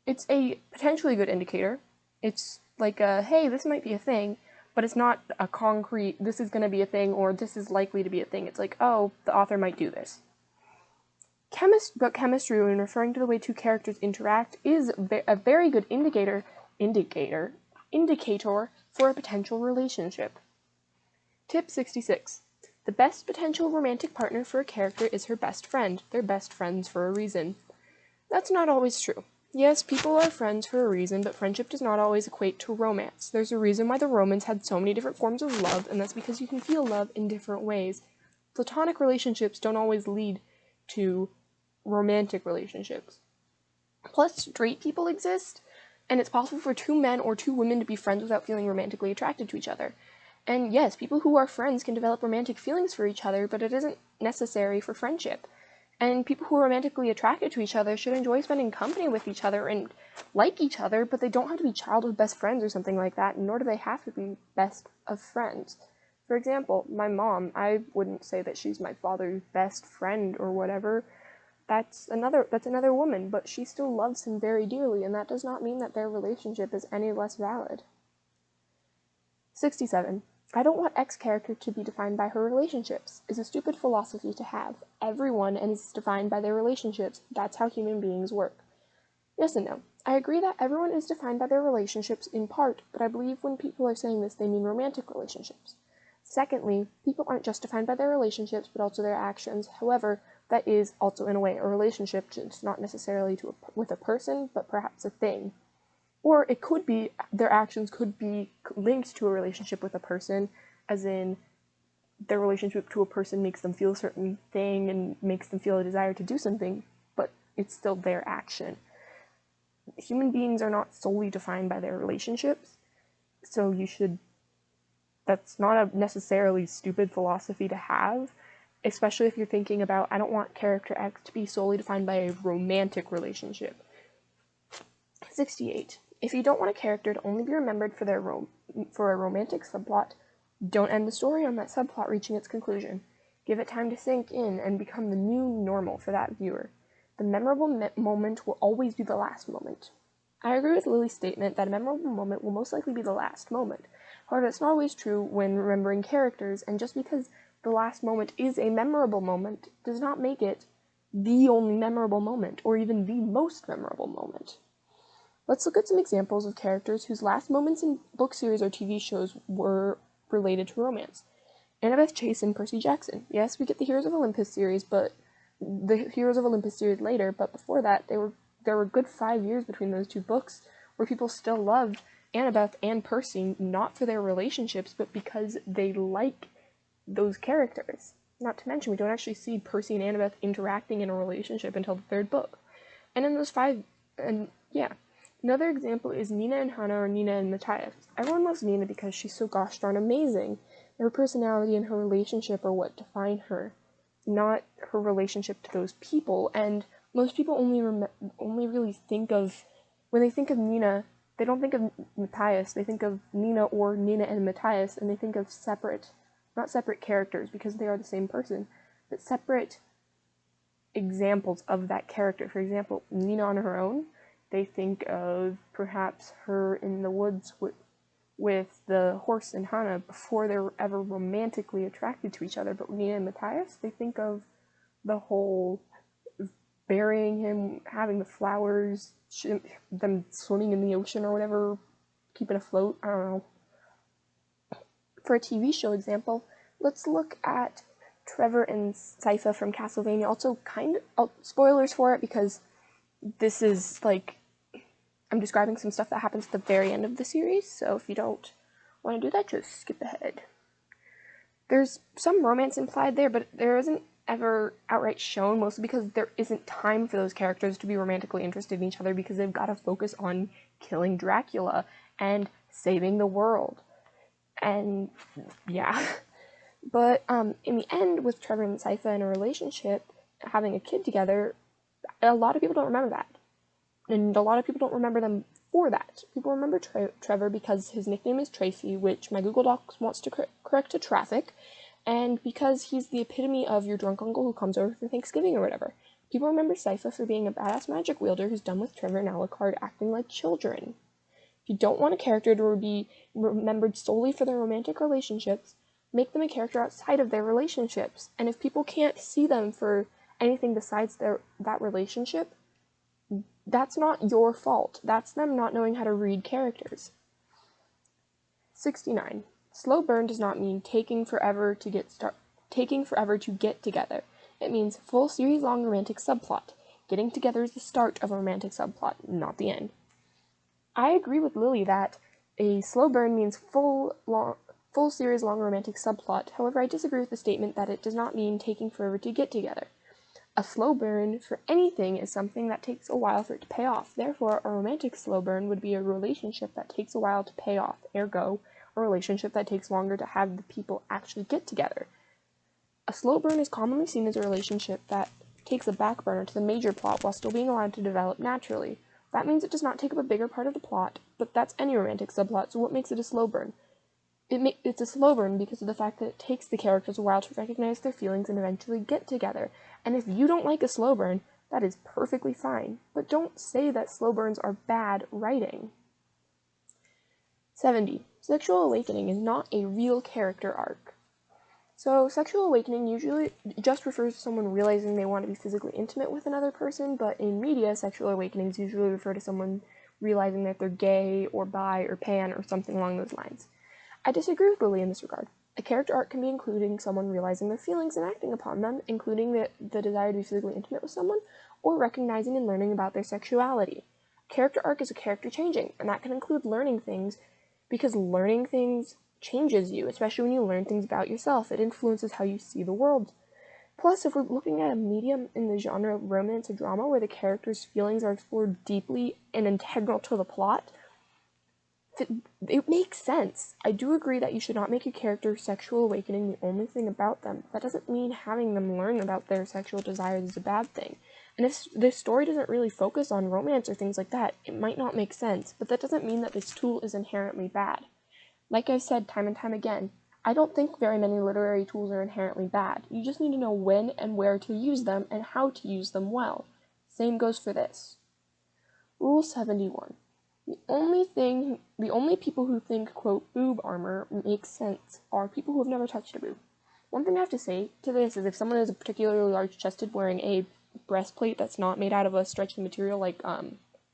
S1: It's a potentially good indicator. It's hey, this might be a thing, but it's not a concrete, this is going to be a thing, or this is likely to be a thing. It's oh, the author might do this. But chemistry, when referring to the way two characters interact, is a very good indicator for a potential relationship. Tip 66. The best potential romantic partner for a character is her best friend. They're best friends for a reason. That's not always true. Yes, people are friends for a reason, but friendship does not always equate to romance. There's a reason why the Romans had so many different forms of love, and that's because you can feel love in different ways. Platonic relationships don't always lead to romantic relationships. Plus, straight people exist, and it's possible for two men or two women to be friends without feeling romantically attracted to each other. And yes, people who are friends can develop romantic feelings for each other, but it isn't necessary for friendship. And people who are romantically attracted to each other should enjoy spending company with each other and like each other, but they don't have to be childhood best friends or something like that, nor do they have to be best of friends. For example, my mom, I wouldn't say that she's my father's best friend or whatever. That's another woman, but she still loves him very dearly, and that does not mean that their relationship is any less valid. 67. I don't want X character to be defined by her relationships is a stupid philosophy to have. Everyone is defined by their relationships. That's how human beings work. Yes and no. I agree that everyone is defined by their relationships in part, but I believe when people are saying this, they mean romantic relationships. Secondly, people aren't just defined by their relationships, but also their actions. However, that is also, in a way, a relationship, just not necessarily with a person, but perhaps a thing. Or it could be, their actions could be linked to a relationship with a person, as in, their relationship to a person makes them feel a certain thing and makes them feel a desire to do something, but it's still their action. Human beings are not solely defined by their relationships, so that's not a necessarily stupid philosophy to have, especially if you're thinking about, I don't want character X to be solely defined by a romantic relationship. 68. If you don't want a character to only be remembered for a romantic subplot, don't end the story on that subplot reaching its conclusion. Give it time to sink in and become the new normal for that viewer. The memorable moment will always be the last moment. I agree with Lily's statement that a memorable moment will most likely be the last moment. However, that's not always true when remembering characters, and just because the last moment is a memorable moment does not make it the only memorable moment, or even the most memorable moment. Let's look at some examples of characters whose last moments in book series or TV shows were related to romance. Annabeth Chase and Percy Jackson. Yes, we get the Heroes of Olympus series, but the Heroes of Olympus series later, but before that, there were a good 5 years between those two books where people still loved Annabeth and Percy, not for their relationships, but because they like those characters. Not to mention, we don't actually see Percy and Annabeth interacting in a relationship until the third book. And in those Another example is Nina and Hannah or Nina and Matthias. Everyone loves Nina because she's so gosh darn amazing. Her personality and her relationship are what define her, not her relationship to those people. And most people only really think of, when they think of Nina, they don't think of Matthias. They think of Nina or Nina and Matthias, and they think of not separate characters because they are the same person, but separate examples of that character. For example, Nina on her own, they think of perhaps her in the woods with the horse and Hannah before they were ever romantically attracted to each other. But Nina and Matthias, they think of the whole burying him, having the flowers, them swimming in the ocean or whatever, keeping afloat, I don't know. For a TV show example, let's look at Trevor and Sypha from Castlevania. Also, spoilers for it because this is I'm describing some stuff that happens at the very end of the series, so if you don't want to do that, just skip ahead. There's some romance implied there, but there isn't ever outright shown, mostly because there isn't time for those characters to be romantically interested in each other because they've got to focus on killing Dracula and saving the world. And yeah. But in the end, with Trevor and Sypha in a relationship, having a kid together, a lot of people don't remember that. And a lot of people don't remember them for that. People remember Trevor because his nickname is Tracy, which my Google Docs wants to correct to traffic, and because he's the epitome of your drunk uncle who comes over for Thanksgiving or whatever. People remember Sypha for being a badass magic wielder who's done with Trevor and Alucard acting like children. If you don't want a character to be remembered solely for their romantic relationships, make them a character outside of their relationships. And if people can't see them for anything besides that relationship, that's not your fault. That's them not knowing how to read characters. 69. Slow burn does not mean taking forever to get together. It means full series-long romantic subplot. Getting together is the start of a romantic subplot, not the end. I agree with Lily that a slow burn means full series-long romantic subplot. However, I disagree with the statement that it does not mean taking forever to get together. A slow burn for anything is something that takes a while for it to pay off. Therefore, a romantic slow burn would be a relationship that takes a while to pay off. Ergo, a relationship that takes longer to have the people actually get together. A slow burn is commonly seen as a relationship that takes a back burner to the major plot while still being allowed to develop naturally. That means it does not take up a bigger part of the plot, but that's any romantic subplot, so what makes it a slow burn? It's a slow burn because of the fact that it takes the characters a while to recognize their feelings and eventually get together. And if you don't like a slow burn, that is perfectly fine. But don't say that slow burns are bad writing. 70. Sexual awakening is not a real character arc. So, sexual awakening usually just refers to someone realizing they want to be physically intimate with another person, but in media, sexual awakenings usually refer to someone realizing that they're gay or bi or pan or something along those lines. I disagree with Lily in this regard. A character arc can be including someone realizing their feelings and acting upon them, including the desire to be physically intimate with someone, or recognizing and learning about their sexuality. A character arc is a character changing, and that can include learning things, because learning things changes you, especially when you learn things about yourself. It influences how you see the world. Plus, if we're looking at a medium in the genre of romance or drama where the character's feelings are explored deeply and integral to the plot, it makes sense. I do agree that you should not make your character's sexual awakening the only thing about them. That doesn't mean having them learn about their sexual desires is a bad thing. And if this story doesn't really focus on romance or things like that, it might not make sense, but that doesn't mean that this tool is inherently bad. Like I've said time and time again, I don't think very many literary tools are inherently bad. You just need to know when and where to use them and how to use them well. Same goes for this. Rule 71. The only people who think, quote, boob armor makes sense are people who have never touched a boob. One thing I have to say to this is if someone is particularly large-chested wearing a breastplate that's not made out of a stretchy material like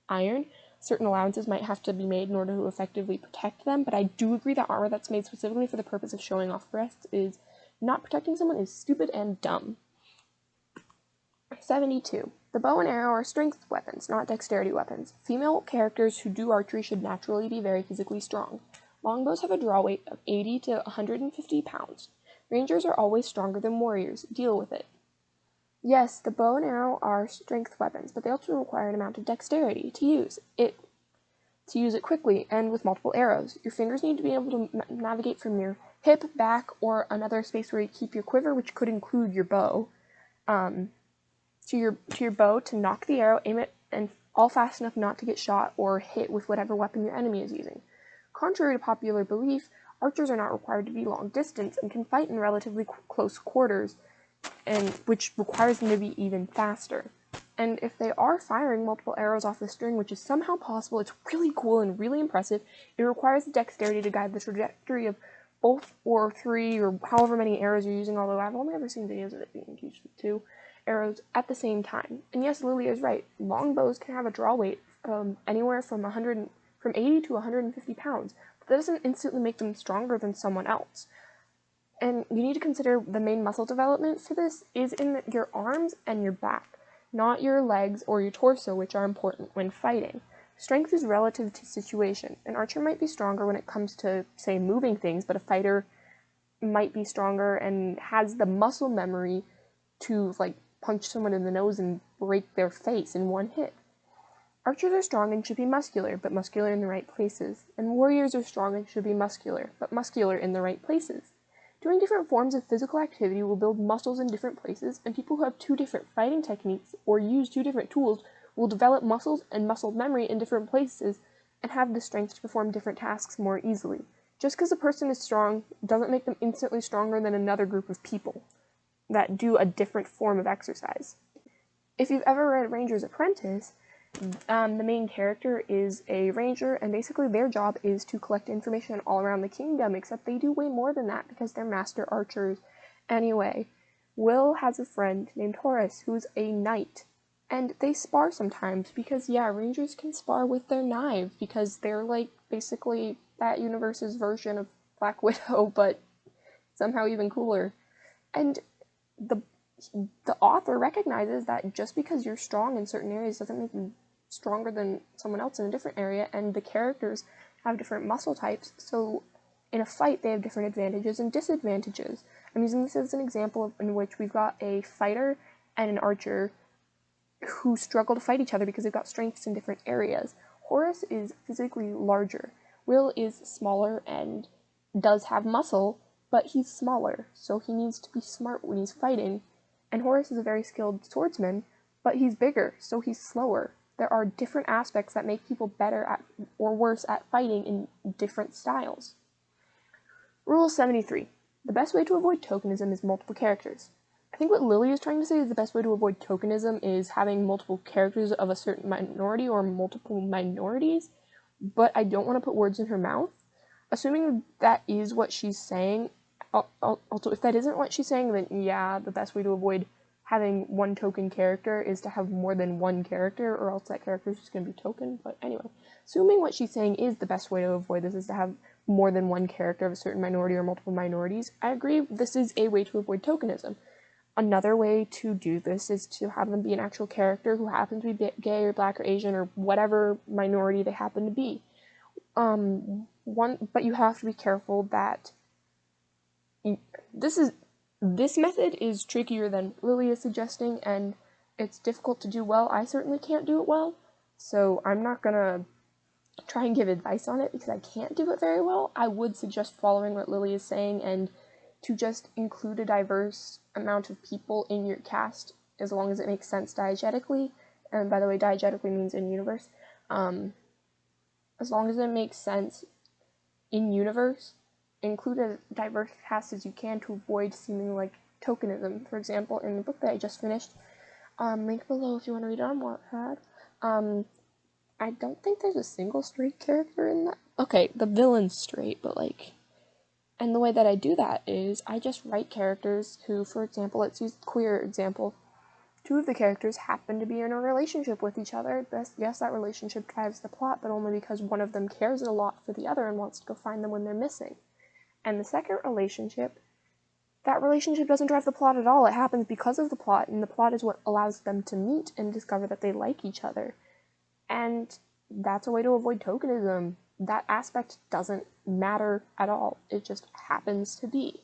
S1: iron, certain allowances might have to be made in order to effectively protect them, but I do agree that armor that's made specifically for the purpose of showing off breasts is not protecting someone is stupid and dumb. 72. The bow and arrow are strength weapons, not dexterity weapons. Female characters who do archery should naturally be very physically strong. Longbows have a draw weight of 80 to 150 pounds. Rangers are always stronger than warriors. Deal with it. Yes, the bow and arrow are strength weapons, but they also require an amount of dexterity to use it quickly and with multiple arrows. Your fingers need to be able to navigate from your hip, back, or another space where you keep your quiver, which could include your bow, to your bow to knock the arrow, aim it, and all fast enough not to get shot or hit with whatever weapon your enemy is using. Contrary to popular belief, archers are not required to be long distance and can fight in relatively close quarters, and which requires them to be even faster. And if they are firing multiple arrows off the string, which is somehow possible, it's really cool and really impressive. It requires the dexterity to guide the trajectory of both or three or however many arrows you're using, although I've only ever seen videos of it being used with 2 arrows at the same time. And yes, Lily is right. Long bows can have a draw weight anywhere from 80 to 150 pounds, but that doesn't instantly make them stronger than someone else. And you need to consider the main muscle development for this is in your arms and your back, not your legs or your torso, which are important when fighting. Strength is relative to situation. An archer might be stronger when it comes to, say, moving things, but a fighter might be stronger and has the muscle memory to, punch someone in the nose and break their face in one hit. Archers are strong and should be muscular, but muscular in the right places. And warriors are strong and should be muscular, but muscular in the right places. Doing different forms of physical activity will build muscles in different places, and people who have 2 different fighting techniques or use 2 different tools will develop muscles and muscle memory in different places and have the strength to perform different tasks more easily. Just because a person is strong doesn't make them instantly stronger than another group of people that do a different form of exercise. If you've ever read Ranger's Apprentice, the main character is a ranger, and basically their job is to collect information all around the kingdom, except they do way more than that because they're master archers. Anyway, Will has a friend named Horace who's a knight, and they spar sometimes because, yeah, rangers can spar with their knives because they're basically that universe's version of Black Widow, but somehow even cooler. And the author recognizes that just because you're strong in certain areas doesn't make you stronger than someone else in a different area, and the characters have different muscle types, so in a fight they have different advantages and disadvantages. I'm using this as an example in which we've got a fighter and an archer who struggle to fight each other because they've got strengths in different areas. Horace is physically larger. Will is smaller and does have muscle, but he's smaller, so he needs to be smart when he's fighting. And Horace is a very skilled swordsman, but he's bigger, so he's slower. There are different aspects that make people better at or worse at fighting in different styles. Rule 73. The best way to avoid tokenism is multiple characters. I think what Lily is trying to say is the best way to avoid tokenism is having multiple characters of a certain minority or multiple minorities, but I don't want to put words in her mouth. Assuming that is what she's saying, also, if that isn't what she's saying, then yeah, the best way to avoid having one token character is to have more than one character, or else that character is just going to be token. But anyway, assuming what she's saying is the best way to avoid this is to have more than one character of a certain minority or multiple minorities, I agree this is a way to avoid tokenism. Another way to do this is to have them be an actual character who happens to be gay or black or Asian or whatever minority they happen to be. But you have to be careful that this method is trickier than Lily is suggesting, and it's difficult to do well. I certainly can't do it well, so I'm not gonna try and give advice on it because I can't do it very well. I would suggest following what Lily is saying and to just include a diverse amount of people in your cast as long as it makes sense diegetically. And by the way, diegetically means in universe. As long as it makes sense in universe, include a diverse cast as you can to avoid seeming like tokenism. For example, in the book that I just finished, link below if you want to read it on Wattpad. I don't think there's a single straight character in that. Okay, the villain's straight, but like, and the way that I do that is I just write characters who, for example, let's use the queer example. Two of the characters happen to be in a relationship with each other. Yes, that relationship drives the plot, but only because one of them cares a lot for the other and wants to go find them when they're missing. And the second relationship, that relationship doesn't drive the plot at all. It happens because of the plot, and the plot is what allows them to meet and discover that they like each other. And that's a way to avoid tokenism. That aspect doesn't matter at all. It just happens to be.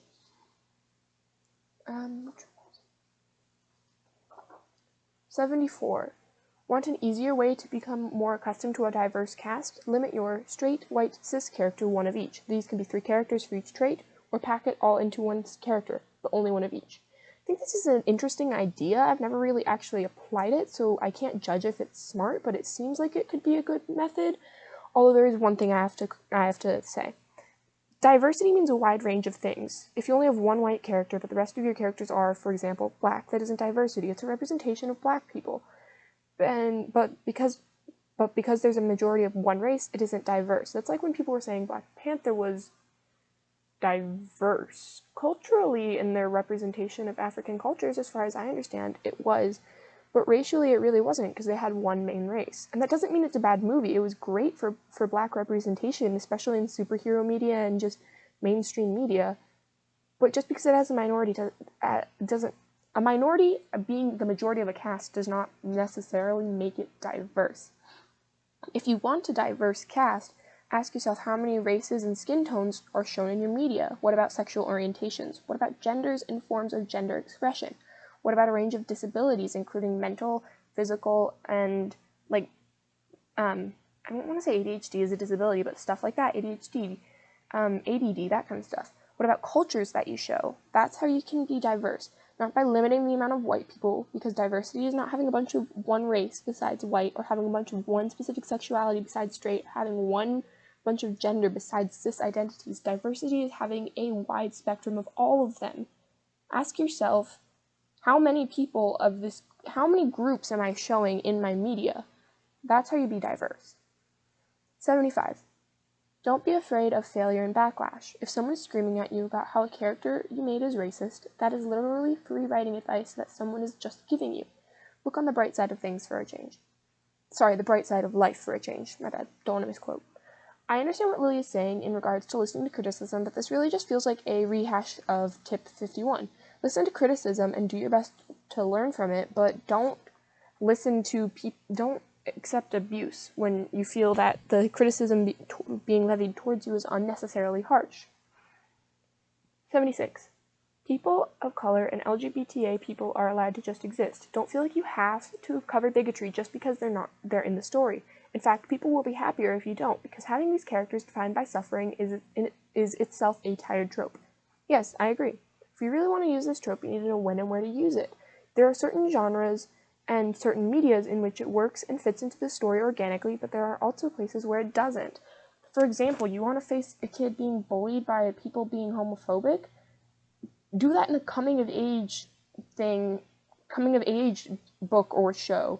S1: 74. Want an easier way to become more accustomed to a diverse cast? Limit your straight, white, cis character one of each. These can be 3 characters for each trait, or pack it all into one character, but only one of each. I think this is an interesting idea. I've never really actually applied it, so I can't judge if it's smart, but it seems like it could be a good method. Although there is one thing I have to say. Diversity means a wide range of things. If you only have one white character, but the rest of your characters are, for example, black, that isn't diversity. It's a representation of black people. But because there's a majority of one race, it isn't diverse. That's like when people were saying Black Panther was diverse. Culturally, in their representation of African cultures, as far as I understand, it was. But racially, it really wasn't, because they had one main race. And that doesn't mean it's a bad movie. It was great for black representation, especially in superhero media and just mainstream media. But just because it has a minority doesn't... A minority being the majority of a cast does not necessarily make it diverse. If you want a diverse cast, ask yourself how many races and skin tones are shown in your media. What about sexual orientations? What about genders and forms of gender expression? What about a range of disabilities, including mental, physical, and, like, I don't want to say ADHD is a disability, but stuff like that, ADHD, ADD, that kind of stuff. What about cultures that you show? That's how you can be diverse. Not by limiting the amount of white people, because diversity is not having a bunch of one race besides white, or having a bunch of one specific sexuality besides straight, or having one bunch of gender besides cis identities. Diversity is having a wide spectrum of all of them. Ask yourself, how many groups am I showing in my media? That's how you be diverse. 75. Don't be afraid of failure and backlash. If someone is screaming at you about how a character you made is racist, that is literally free writing advice that someone is just giving you. Look on the bright side of things for a change. Sorry, the bright side of life for a change. My bad. Don't want to misquote. I understand what Lily is saying in regards to listening to criticism, but this really just feels like a rehash of tip 51. Listen to criticism and do your best to learn from it, but don't accept abuse when you feel that the criticism being levied towards you is unnecessarily harsh. 76. People of color and LGBTA people are allowed to just exist. Don't feel like you have to cover bigotry just because they're in the story. In fact, people will be happier if you don't, because having these characters defined by suffering is itself a tired trope. Yes, I agree. If you really want to use this trope, you need to know when and where to use it. There are certain genres and certain medias in which it works and fits into the story organically, but there are also places where it doesn't. For example, you want to face a kid being bullied by people being homophobic? Do that in a coming of age book or show.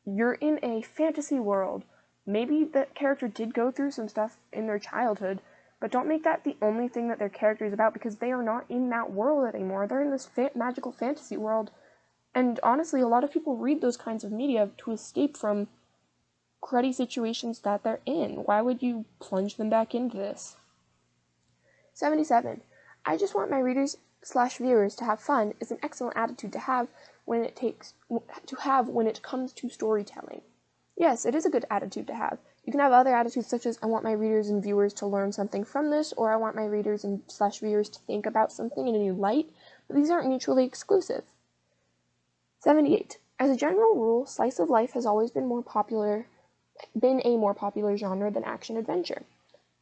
S1: You're in a fantasy world maybe the character did go through some stuff in their childhood, but don't make that the only thing that their character is about, because they are not in that world anymore. They're in this magical fantasy world, and honestly, a lot of people read those kinds of media to escape from cruddy situations that they're in. Why would you plunge them back into this? 77. I just want my readers/viewers to have fun is an excellent attitude to have when it comes to storytelling. Yes, it is a good attitude to have. You can have other attitudes such as, I want my readers and viewers to learn something from this, or I want my readers and /viewers to think about something in a new light, but these aren't mutually exclusive. 78. As a general rule, slice of life has always been a more popular genre than action-adventure.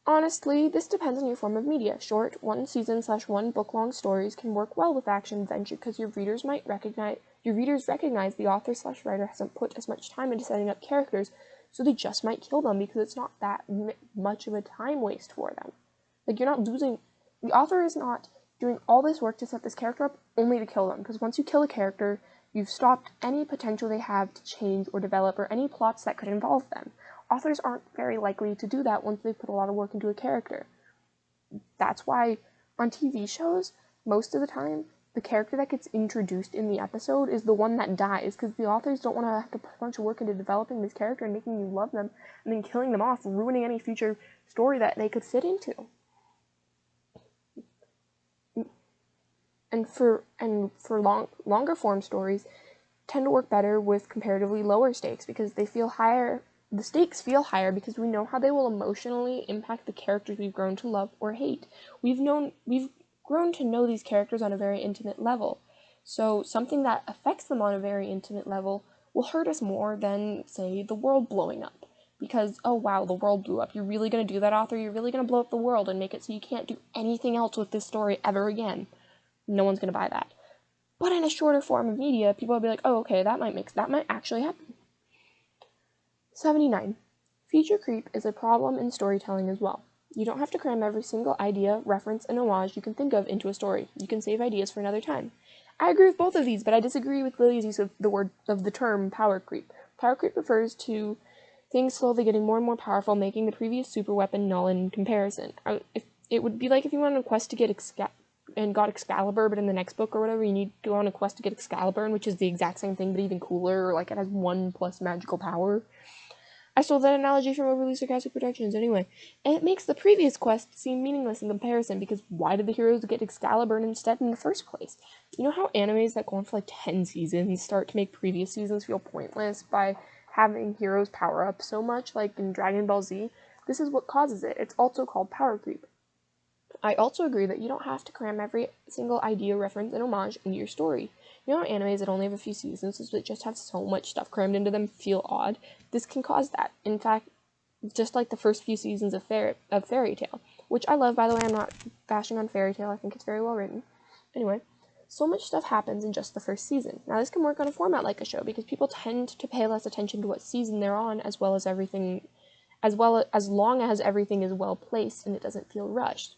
S1: Honestly, this depends on your form of media. Short, one-season/one book-long stories can work well with action-adventure because your readers recognize the author/writer hasn't put as much time into setting up characters, so they just might kill them because it's not that much of a time waste for them. Like, the author is not doing all this work to set this character up only to kill them, because once you kill a character, you've stopped any potential they have to change or develop, or any plots that could involve them. Authors aren't very likely to do that once they've put a lot of work into a character. That's why on TV shows, most of the time, the character that gets introduced in the episode is the one that dies, because the authors don't want to have to put a bunch of work into developing this character and making you love them, and then killing them off, ruining any future story that they could fit into. And for longer form stories tend to work better with comparatively lower stakes, because they feel higher. The stakes feel higher because we know how they will emotionally impact the characters we've grown to love or hate. We've grown to know these characters on a very intimate level. So something that affects them on a very intimate level will hurt us more than, say, the world blowing up. Because, oh wow, the world blew up. You're really going to do that, author? You're really going to blow up the world and make it so you can't do anything else with this story ever again? No one's going to buy that. But in a shorter form of media, people will be like, oh, okay, that might actually happen. 79. Feature creep is a problem in storytelling as well. You don't have to cram every single idea, reference, and homage you can think of into a story. You can save ideas for another time. I agree with both of these, but I disagree with Lily's use of the term power creep. Power creep refers to things slowly getting more and more powerful, making the previous super weapon null in comparison. It would be like if you went on a quest to get got Excalibur, but in the next book or whatever, you need to go on a quest to get Excalibur, which is the exact same thing, but even cooler, or like it has 1+ magical power. I stole that analogy from Overly Sarcastic Productions anyway. And it makes the previous quest seem meaningless in comparison, because why did the heroes get Excalibur instead in the first place? You know how animes that go on for like 10 seasons start to make previous seasons feel pointless by having heroes power up so much, like in Dragon Ball Z? This is what causes it. It's also called power creep. I also agree that you don't have to cram every single idea, reference, and homage into your story. You know how animes that only have a few seasons that just have so much stuff crammed into them feel odd? This can cause that. In fact, just like the first few seasons of Fairy Tail, which I love, by the way. I'm not bashing on Fairy Tail. I think it's very well written. Anyway, so much stuff happens in just the first season. Now, this can work on a format like a show, because people tend to pay less attention to what season they're on, as long as everything is well placed and it doesn't feel rushed.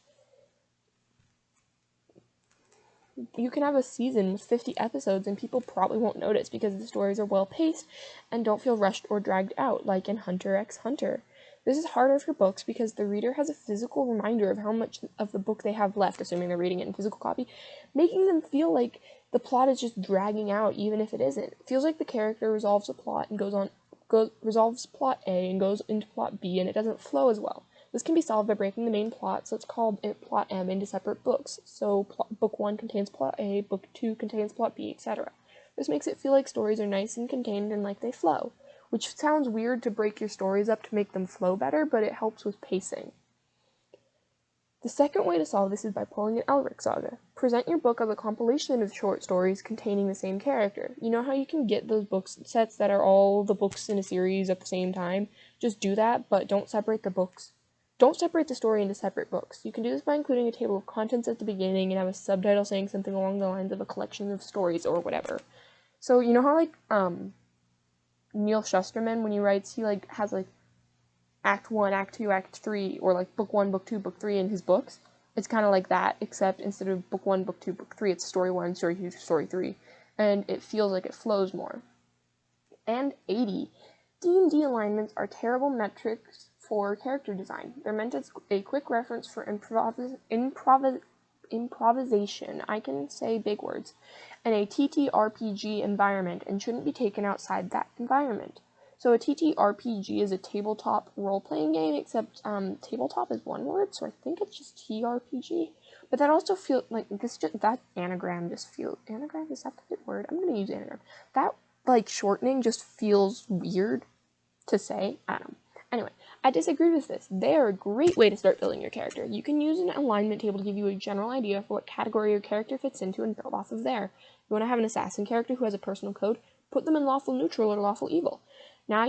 S1: You can have a season with 50 episodes and people probably won't notice, because the stories are well paced and don't feel rushed or dragged out, like in Hunter x Hunter. This is harder for books because the reader has a physical reminder of how much of the book they have left, assuming they're reading it in physical copy, making them feel like the plot is just dragging out, even if it isn't. It feels like the character resolves a plot and resolves plot A and goes into plot B, and it doesn't flow as well. This can be solved by breaking the main plot, so it's called plot M, into separate books. So book 1 contains plot A, book 2 contains plot B, etc. This makes it feel like stories are nice and contained and like they flow, which sounds weird to break your stories up to make them flow better, but it helps with pacing. The second way to solve this is by pulling an Elric saga. Present your book as a compilation of short stories containing the same character. You know how you can get those book sets that are all the books in a series at the same time? Just do that, but don't separate the books. Don't separate the story into separate books. You can do this by including a table of contents at the beginning and have a subtitle saying something along the lines of a collection of stories or whatever. So, you know how, like, Neil Shusterman, when he writes, he, like, has, like, Act 1, Act 2, Act 3, or, like, Book 1, Book 2, Book 3 in his books? It's kind of like that, except instead of Book 1, Book 2, Book 3, it's Story 1, Story 2, Story 3, and it feels like it flows more. And 80. D&D alignments are terrible metrics for character design. They're meant as a quick reference for improvisation, I can say big words, in a TTRPG environment and shouldn't be taken outside that environment. So a TTRPG is a tabletop role-playing game, except tabletop is one word, so I think it's just TRPG. But that also feels like that anagram just feels, anagram, is that the right word? I'm gonna use anagram. That like shortening just feels weird to say. I don't know. Anyway, I disagree with this. They are a great way to start building your character. You can use an alignment table to give you a general idea for what category your character fits into and build off of there. You want to have an assassin character who has a personal code? Put them in lawful neutral or lawful evil. Now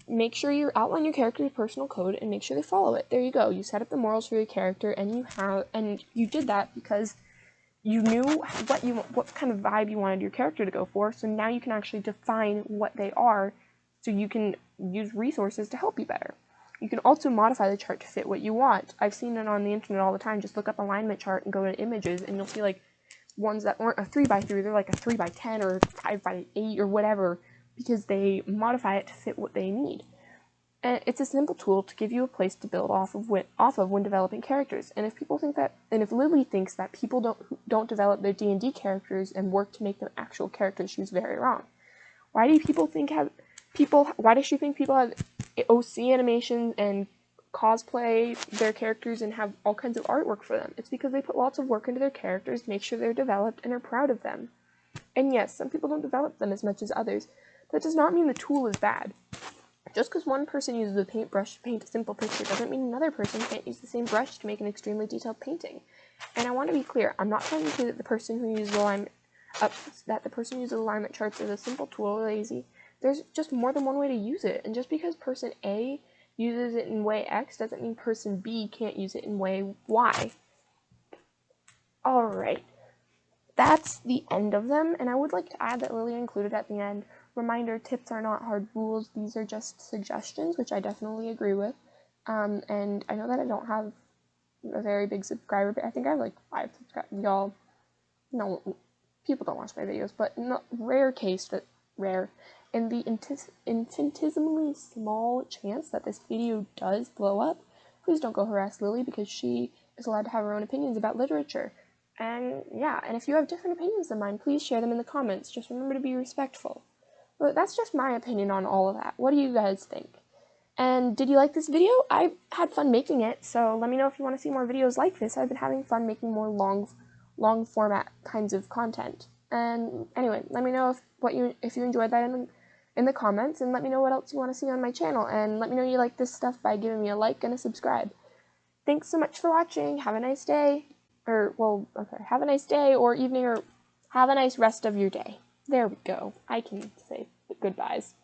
S1: make sure you outline your character's personal code and make sure they follow it. There you go. You set up the morals for your character, and you did that because you knew what kind of vibe you wanted your character to go for. So now you can actually define what they are, so you can use resources to help you better. You can also modify the chart to fit what you want. I've seen it on the internet all the time. Just look up alignment chart and go to images, and you'll see like ones that aren't a 3x3, they're like a 3x10 or 5x8 or whatever, because they modify it to fit what they need. And it's a simple tool to give you a place to build off of when developing characters. And if Lily thinks that people don't develop their D&D characters and work to make them actual characters, she's very wrong. Why do she think people have OC animations and cosplay their characters and have all kinds of artwork for them? It's because they put lots of work into their characters, make sure they're developed, and are proud of them. And yes, some people don't develop them as much as others. That does not mean the tool is bad. Just because one person uses a paintbrush to paint a simple picture doesn't mean another person can't use the same brush to make an extremely detailed painting. And I want to be clear, I'm not trying to say that the person who uses alignment charts as a simple tool is lazy. There's just more than one way to use it, and just because person A uses it in way X doesn't mean person B can't use it in way Y. Alright, that's the end of them, and I would like to add that Lily included at the end, reminder, tips are not hard rules, these are just suggestions, which I definitely agree with, and I know that I don't have a very big subscriber base. I think I have like 5 subscribers. Y'all, no, people don't watch my videos, but in the in the infinitesimally small chance that this video does blow up, please don't go harass Lily, because she is allowed to have her own opinions about literature. And yeah, and if you have different opinions than mine, please share them in the comments. Just remember to be respectful. But that's just my opinion on all of that. What do you guys think? And did you like this video? I had fun making it, so let me know if you want to see more videos like this. I've been having fun making more long format kinds of content. And anyway, let me know if you enjoyed that in the comments, and let me know what else you want to see on my channel, and let me know you like this stuff by giving me a like and a subscribe. Thanks so much for watching. Have a nice day. Have a nice day or evening, or have a nice rest of your day. There we go. I can say goodbyes.